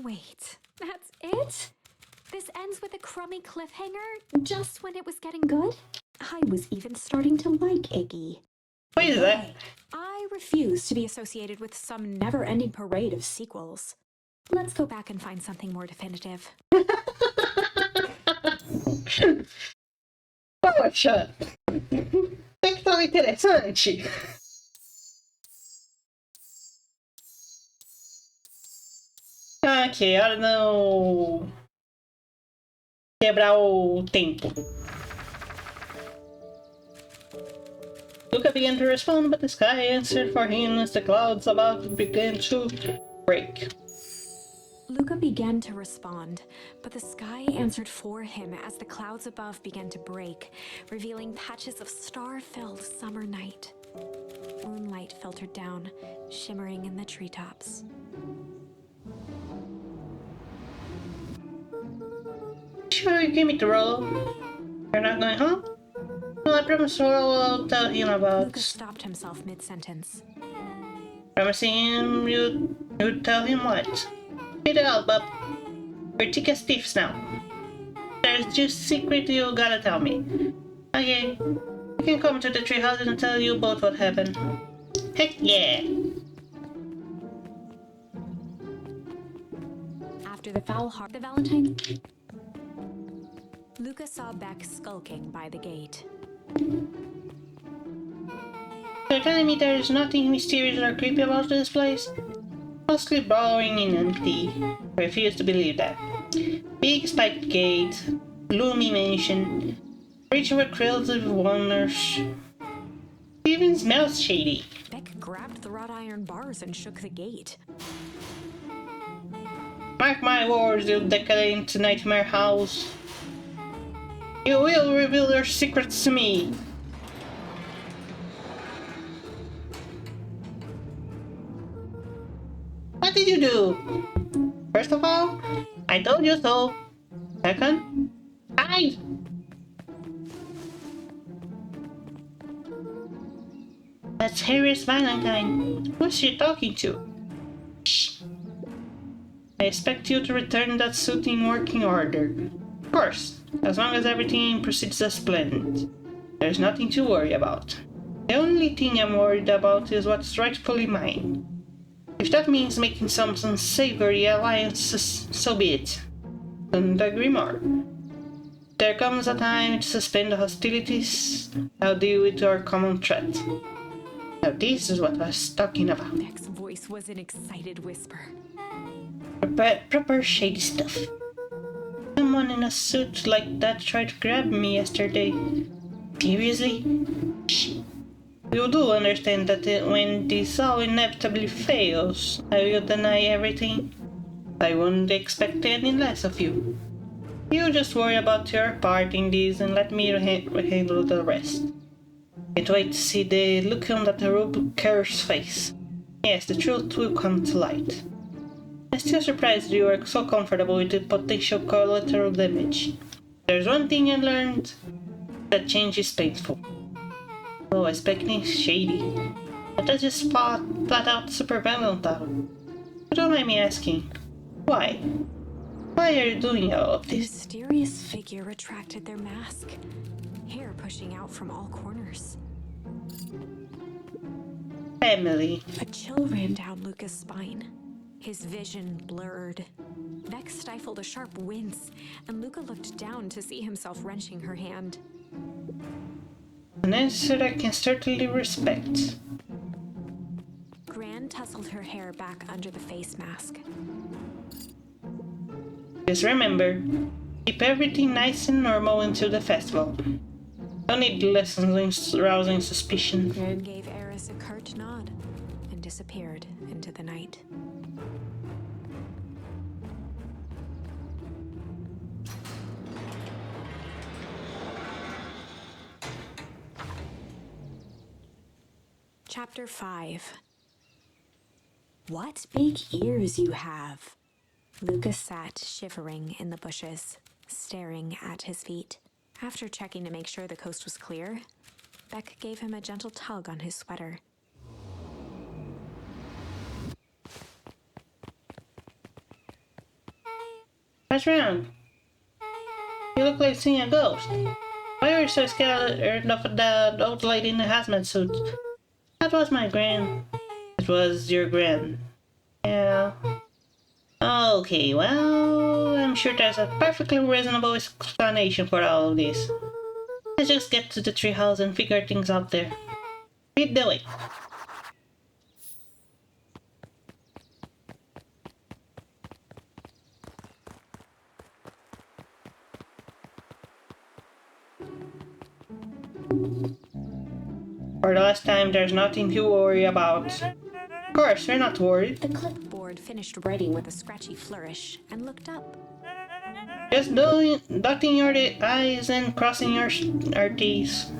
Wait, that's it? This ends with a crummy cliffhanger just when it was getting good? I was even starting to like Iggy. What is that? I refuse to be associated with some never-ending parade of sequels. Let's go back and find something more definitive. Poxa! Tem que tão interessante. Ok, hora não quebrar o tempo. Luca began to respond, but the sky answered for him as the clouds above began to break. Luca began to respond, but the sky answered for him as the clouds above began to break, revealing patches of star-filled summer night. Moonlight filtered down, shimmering in the treetops. sure you gave me the role? You're not going home? Well, I promised Rolo I'll tell him about. Lucas stopped himself mid-sentence. Promising him you'd tell him what? Need help, Bob. We're thick as thieves now. There's just secret you gotta tell me. Okay, I can come to the treehouse and tell you both what happened. Heck yeah! After the foul heart, the Valentine, Lucas saw Beck skulking by the gate. You're telling me there's nothing mysterious or creepy about this place? Mostly boring and empty. I refuse to believe that. Big spiked gate, gloomy mansion, rich with creative wonders. Even smells shady. Beck grabbed the wrought iron bars and shook the gate. Mark my words, you decadent nightmare house. You will reveal your secrets to me. What did you do? First of all, I told you so. Second, hide! That's Harriet Valentine. Who's she talking to? Shh. I expect you to return that suit in working order. Of course, as long as everything proceeds as planned. There's nothing to worry about. The only thing I'm worried about is what's rightfully mine. If that means making some unsavory alliances, so be it. Couldn't agree more. There comes a time to suspend the hostilities. I'll deal with our common threat. Now this is what I was talking about. Beck's voice was an excited whisper. Proper shady stuff. Someone in a suit like that tried to grab me yesterday. Seriously? Shh. You do understand that when this all inevitably fails, I will deny everything. I wouldn't expect any less of you. You just worry about your part in this and let me handle the rest. Can't wait to see the look on that Rubeker's face. Yes, the truth will come to light. I'm still surprised you are so comfortable with the potential collateral damage. There's one thing I learned. That change is painful. Oh, expecting shady. But that's just flat out super volatile. But don't mind me asking. Why? Why are you doing all of The this? mysterious figure retracted their mask, hair pushing out from all corners. Family. A chill ran down Lucas' spine. His vision blurred. Beck stifled a sharp wince, and Luca looked down to see himself wrenching her hand. An answer I can certainly respect. Gran tousled her hair back under the face mask. Just remember, keep everything nice and normal until the festival. Don't need lessons in rousing suspicion. Gran gave Eris a curt nod and disappeared into the night. Chapter 5. What big ears you have! Lucas sat shivering in the bushes, staring at his feet. After checking to make sure the coast was clear, Beck gave him a gentle tug on his sweater. What's wrong? You look like seeing a ghost. Why are you so scared of the old lady in the hazmat suit? That was my gran. It was your gran. Yeah. Okay, well, I'm sure there's a perfectly reasonable explanation for all of this. Let's just get to the treehouse and figure things out there. Lead the way. For the last time, there's nothing to worry about. Of course, we're not worried. The clipboard finished writing with a scratchy flourish and looked up. Just dotting your I's and crossing your T's.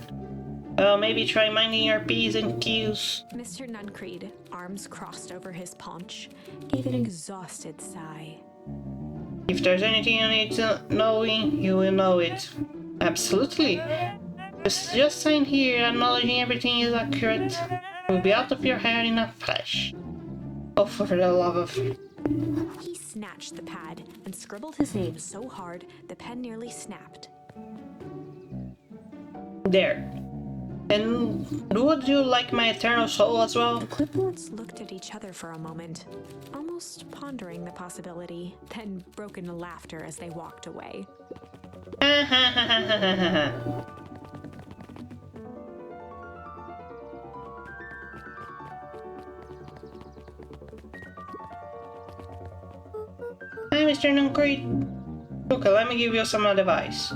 Well, maybe try minding your P's and Q's. Mr. Nuncreed, arms crossed over his paunch, gave an exhausted sigh. If there's anything you need to knowing, you will know it. Absolutely. Just sign here acknowledging everything is accurate. We'll be out of your hair in a flash. Oh, for the love of... He snatched the pad and scribbled his name so hard the pen nearly snapped. There. And would you like my eternal soul as well? The clipboards looked at each other for a moment, almost pondering the possibility, then broke into laughter as they walked away. Ha ha ha ha ha ha ha. Hi, Mr. Nuncrete. Okay, let me give you some advice.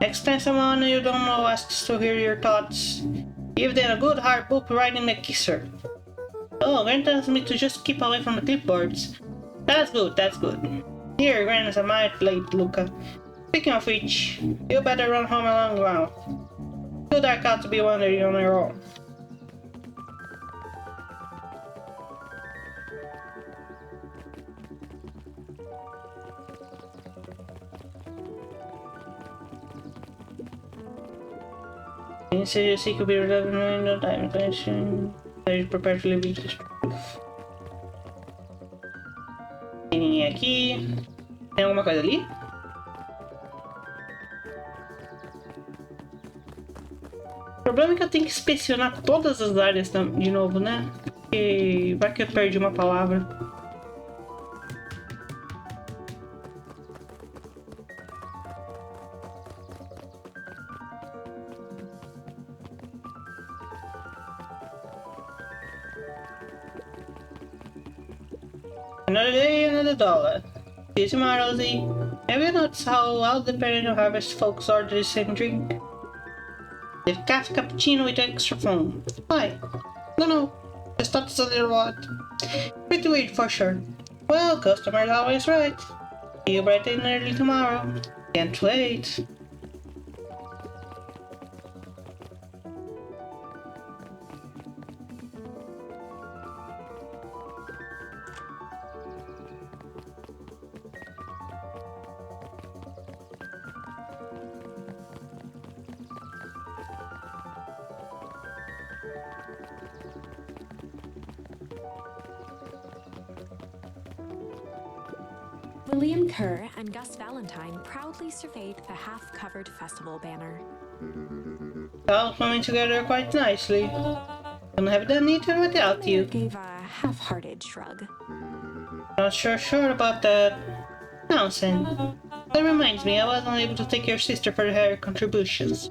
Next time someone you don't know asks to hear your thoughts, give them a good hard book right in the kisser. Oh, Gran tells me to just keep away from the clipboards. That's good, that's good. Here, Gran is a might late, Luca. Speaking of which, you better run home along now. Too dark out to be wandering on your own. Instead, you seek to be relevant in no time question. Are you prepared to live with this proof? Tem aqui. Tem alguma coisa ali? O problema é que eu tenho que inspecionar todas as áreas de novo, né? Porque vai que eu perdi uma palavra. Another day, another dollar. See you tomorrow, Rosie. Have you noticed how all the perennial harvest folks order the same drink? The cafe cappuccino with extra foam. Why? Don't know. Just thought it's a little odd. Pretty weird for sure. Well, customer's always right. See you bright and early tomorrow. Can't wait. William Kerr and Gus Valentine proudly surveyed the half-covered festival banner. All coming together quite nicely. Couldn't have done it without you. Gave a half-hearted shrug. Not sure about that. Nonsense. That reminds me, I wasn't able to take your sister for her contributions.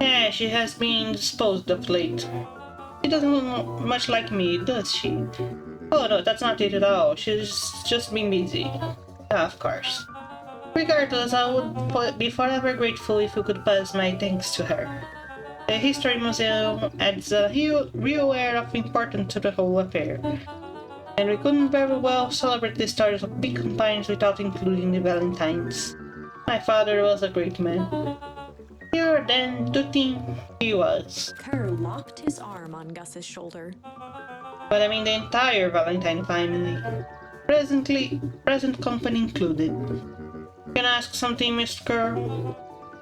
Yeah, she has been disposed of late. She doesn't look much like me, does she? Oh no, that's not it at all. She's just been busy. Of course. Regardless, I would be forever grateful if you could pass my thanks to her. The History Museum adds a real air of importance to the whole affair. And we couldn't very well celebrate the stars of big companions without including the Valentines. My father was a great man. You're then to think he was. Kerr locked his arm on Gus's shoulder. But I mean the entire Valentine family. Present company included. Can I ask something, Mr. Kerr?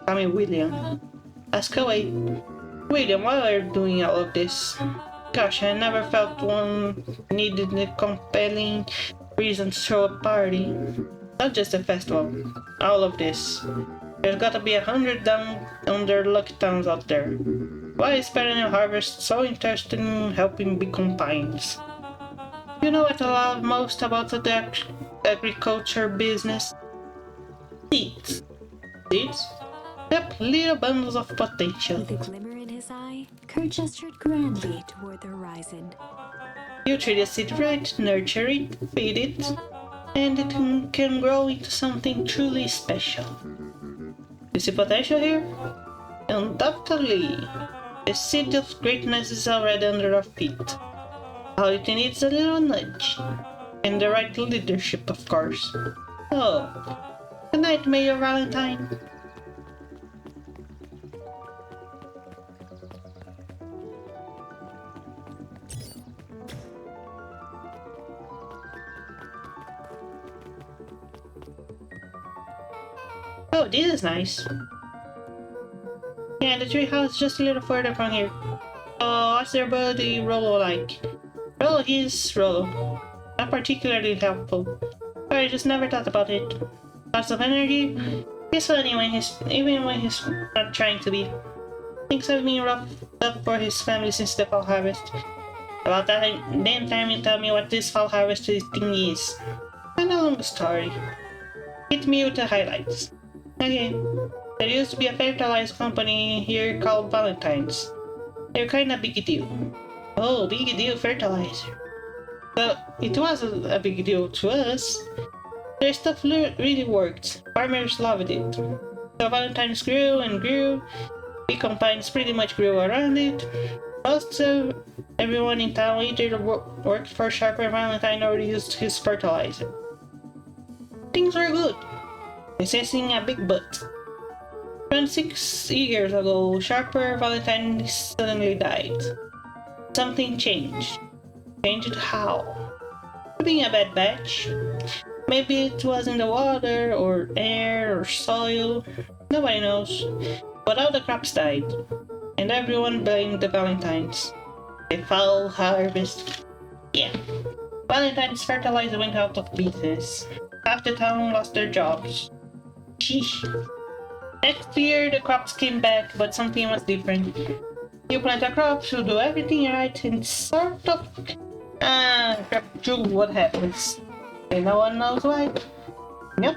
Call me William. Ask away. William, why are you doing all of this? Gosh, I never felt one needed a compelling reason to throw a party. Not just a festival. All of this. There's gotta be 100 down under lucky towns out there. Why is Perennial Harvest so interested in helping big companions? You know what I love most about the agriculture business? Seeds. Seeds? Yep, little bundles of potential. With a glimmer in his eye, Kerr gestured grandly toward the horizon. You treat a seed right, nurture it, feed it, and it can grow into something truly special. You see potential here? Undoubtedly. The seed of greatness is already under our feet. All it needs is a little nudge. And the right leadership, of course. Oh, good night, Mayor Valentine. this is nice. Yeah, the treehouse is just a little further from here. Oh, what's their buddy Rollo like? Rollo is Rollo. Not particularly helpful. But I just never thought about it. Lots of energy. He's funny even when he's not trying to be. Things have been rough up for his family since the fall harvest. About that damn time you tell me what this fall harvest thing is. Kinda long story. Hit me with the highlights. Okay. There used to be a fertilizer company here called Valentine's. They're kinda big deal. Oh, big deal fertilizer. But it was a big deal to us. Their stuff really worked. Farmers loved it. So Valentine's grew and grew. Big combines pretty much grew around it. Most of everyone in town either worked for Sharper Valentine or used his fertilizer. Things were good. Possessing a big butt. Around 6 years ago, Sharper Valentine suddenly died. Something changed. Changed how? Being a bad batch. Maybe it was in the water, or air, or soil. Nobody knows. But all the crops died. And everyone blamed the Valentines. The fall harvest. Yeah. Valentine's fertilizer went out of business. Half the town lost their jobs. Sheesh. Next year, the crops came back, but something was different. You plant a crop, you do everything right, and sort of crap through what happens. And no one knows why. Yep.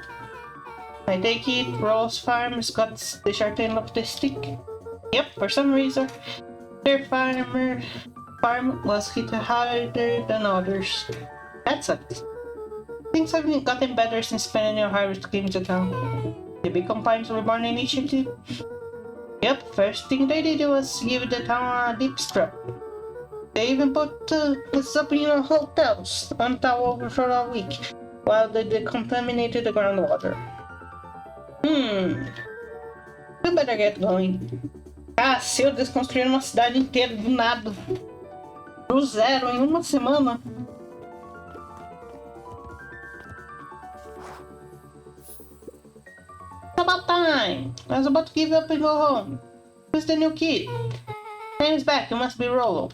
I take it Rose Farm's got the short end of the stick. Yep, for some reason, their farm was hit harder than others. That sucks. Things have gotten better since Perennial Harvest came to town. The big combines were born initiative. Yep, first thing they did was give the town a deep scrub. They even put us up in our hotels on top for a week while they decontaminated the groundwater. We better get going. Se eu desconstruir uma cidade inteira do nada. Do zero em uma semana. It's about time. I was about to give up and go home. Who's the new kid? Name's back. You must be Rollo.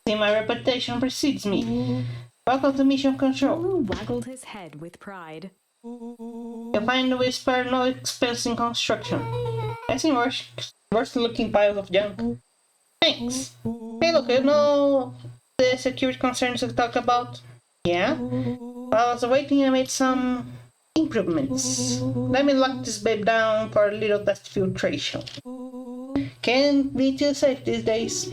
See, my reputation precedes me. Welcome to Mission Control. Rollo waggled his head with pride. You'll find we spare no expense in construction. I've seen worse looking piles of junk. Thanks. Hey, look, you know the security concerns we talked about? Yeah? While I was waiting, I made some improvements. Let me lock this babe down for a little test filtration. Can't be too safe these days.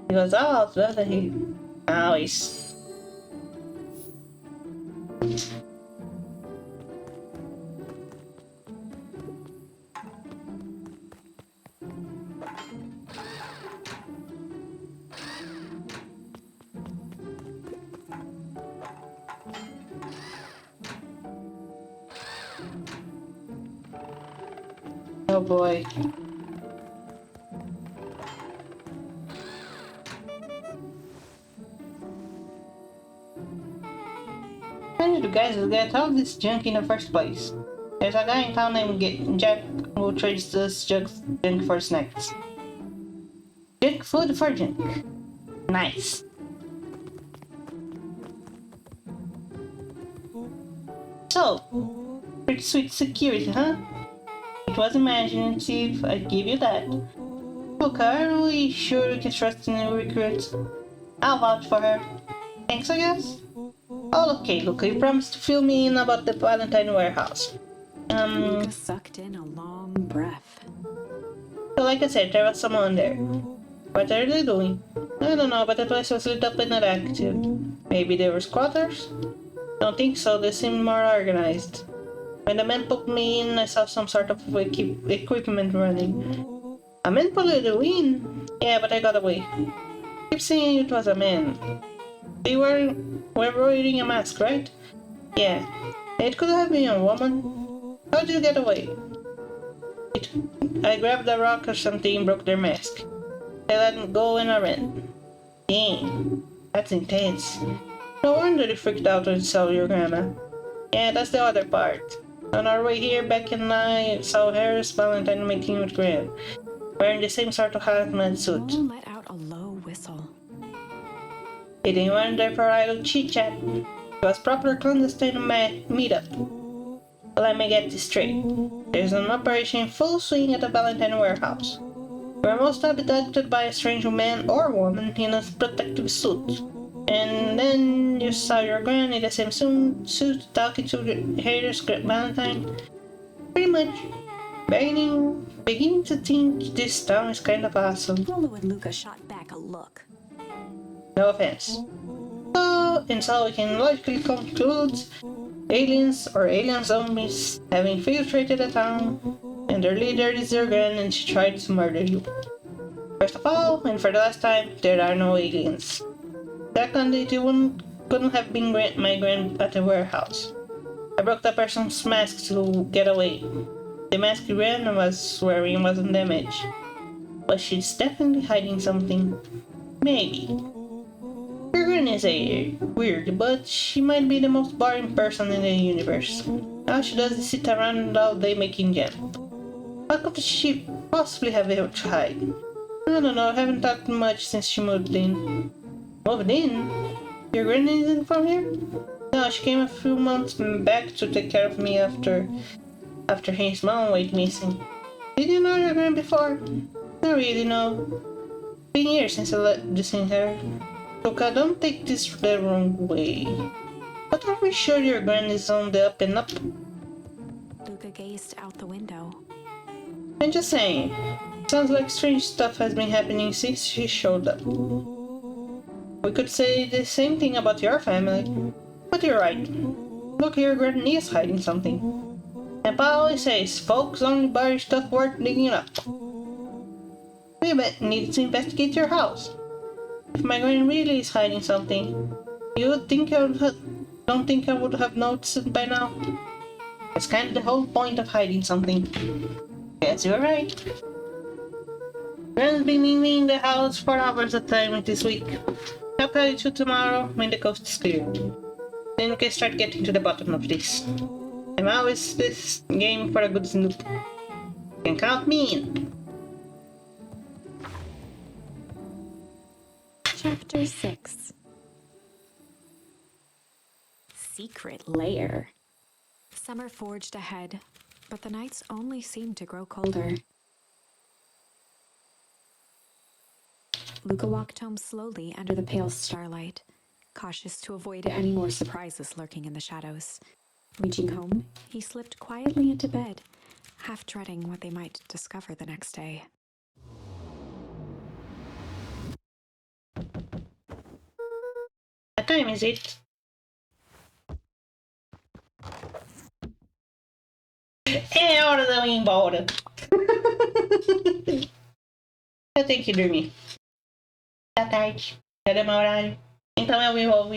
He goes, oh, brother, he always. Oh boy. How did you guys get all this junk in the first place? There's a guy in town named Jack who trades us junk for snacks. Junk food for junk. Nice. So, pretty sweet security, huh? It was imaginative, I'd give you that. Look, are we sure we can trust the new recruits? I'll vouch for her. Thanks, I guess? Oh, okay, look, you promised to fill me in about the Valentine warehouse. Luca sucked in a long breath. So like I said, there was someone there. What are they doing? I don't know, but the place was lit up and not active. Maybe they were squatters? Don't think so, they seemed more organized. When the man put me in, I saw some sort of equipment running. A man pulled you in? Yeah, but I got away. keep saying it was a man. They were wearing a mask, right? Yeah. It could have been a woman. How'd you get away? I grabbed a rock or something and broke their mask. They let me go and I ran. Dang, that's intense. No wonder you freaked out when you saw your grandma. Yeah, that's the other part. On our way here, Beck and I saw Harris Valentine making with Graham, wearing the same sort of hazmat suit. Nolan let out a low whistle. They didn't went there for idle chit-chat. It was proper clandestine meetup. Let me get this straight. There's an operation in full swing at the Valentine warehouse. We're most abducted by a strange man or woman in a protective suit. And then you saw your gran in the same suit talking to the haters Valentine. Pretty much. Beginning to think this town is kind of awesome. Lolo and Luca shot back a look. No offense. So we can logically conclude aliens or alien zombies have infiltrated the town, and their leader is your gran and she tried to murder you. First of all, and for the last time, there are no aliens. Second, it couldn't have been my gran at the warehouse. I broke the person's mask to get away. The mask Gran was wearing wasn't damaged, but she's definitely hiding something. Maybe. Your gran is weird, but she might be the most boring person in the universe. All she does is sit around all day making jam. What could she possibly have to hide? I don't know, I haven't talked much since she moved in. Moved in? Your gran isn't from here? No, she came a few months back to take care of me after his mom went missing. Did you know your gran before? Not really, no. Been years since I seen her. Luca, don't take this the wrong way. But are we sure your gran is on the up and up? Luca gazed out the window. I'm just saying. Sounds like strange stuff has been happening since she showed up. We could say the same thing about your family. But you're right. Look, your gran is hiding something. And Pa always says, folks only bury stuff worth digging up. We need to investigate your house. If my gran really is hiding something, you would think don't think I would have noticed it by now? It's kind of the whole point of hiding something. Yes, you're right. Gran's been leaving the house for hours at a time this week. I'll tell you tomorrow when the coast is clear. Then we can start getting to the bottom of this. I'm always this game for a good snoop. You can count me in. Chapter 6. Secret Lair. Summer forged ahead, but the nights only seemed to grow colder. Luca walked home slowly under the pale starlight, cautious to avoid any more surprises lurking in the shadows. Reaching home, he slipped quietly into bed, half dreading what they might discover the next day. What time is it? É hora de eu ir embora. Eu tenho que dormir. Tá tarde. Já deu meu horário. Então eu vou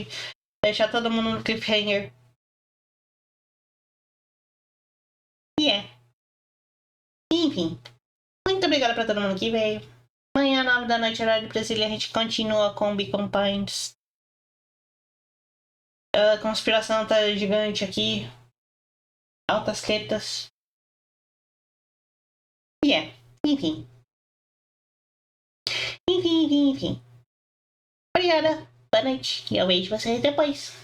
deixar todo mundo no cliffhanger. Enfim. Muito obrigada pra todo mundo que veio. Amanhã, 9 da noite, horário de Brasília, a gente continua com Beacon Pines. A conspiração tá gigante aqui. Altas tretas. Enfim. Obrigada. Boa noite. E eu vejo vocês depois.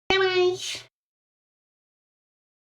Até mais.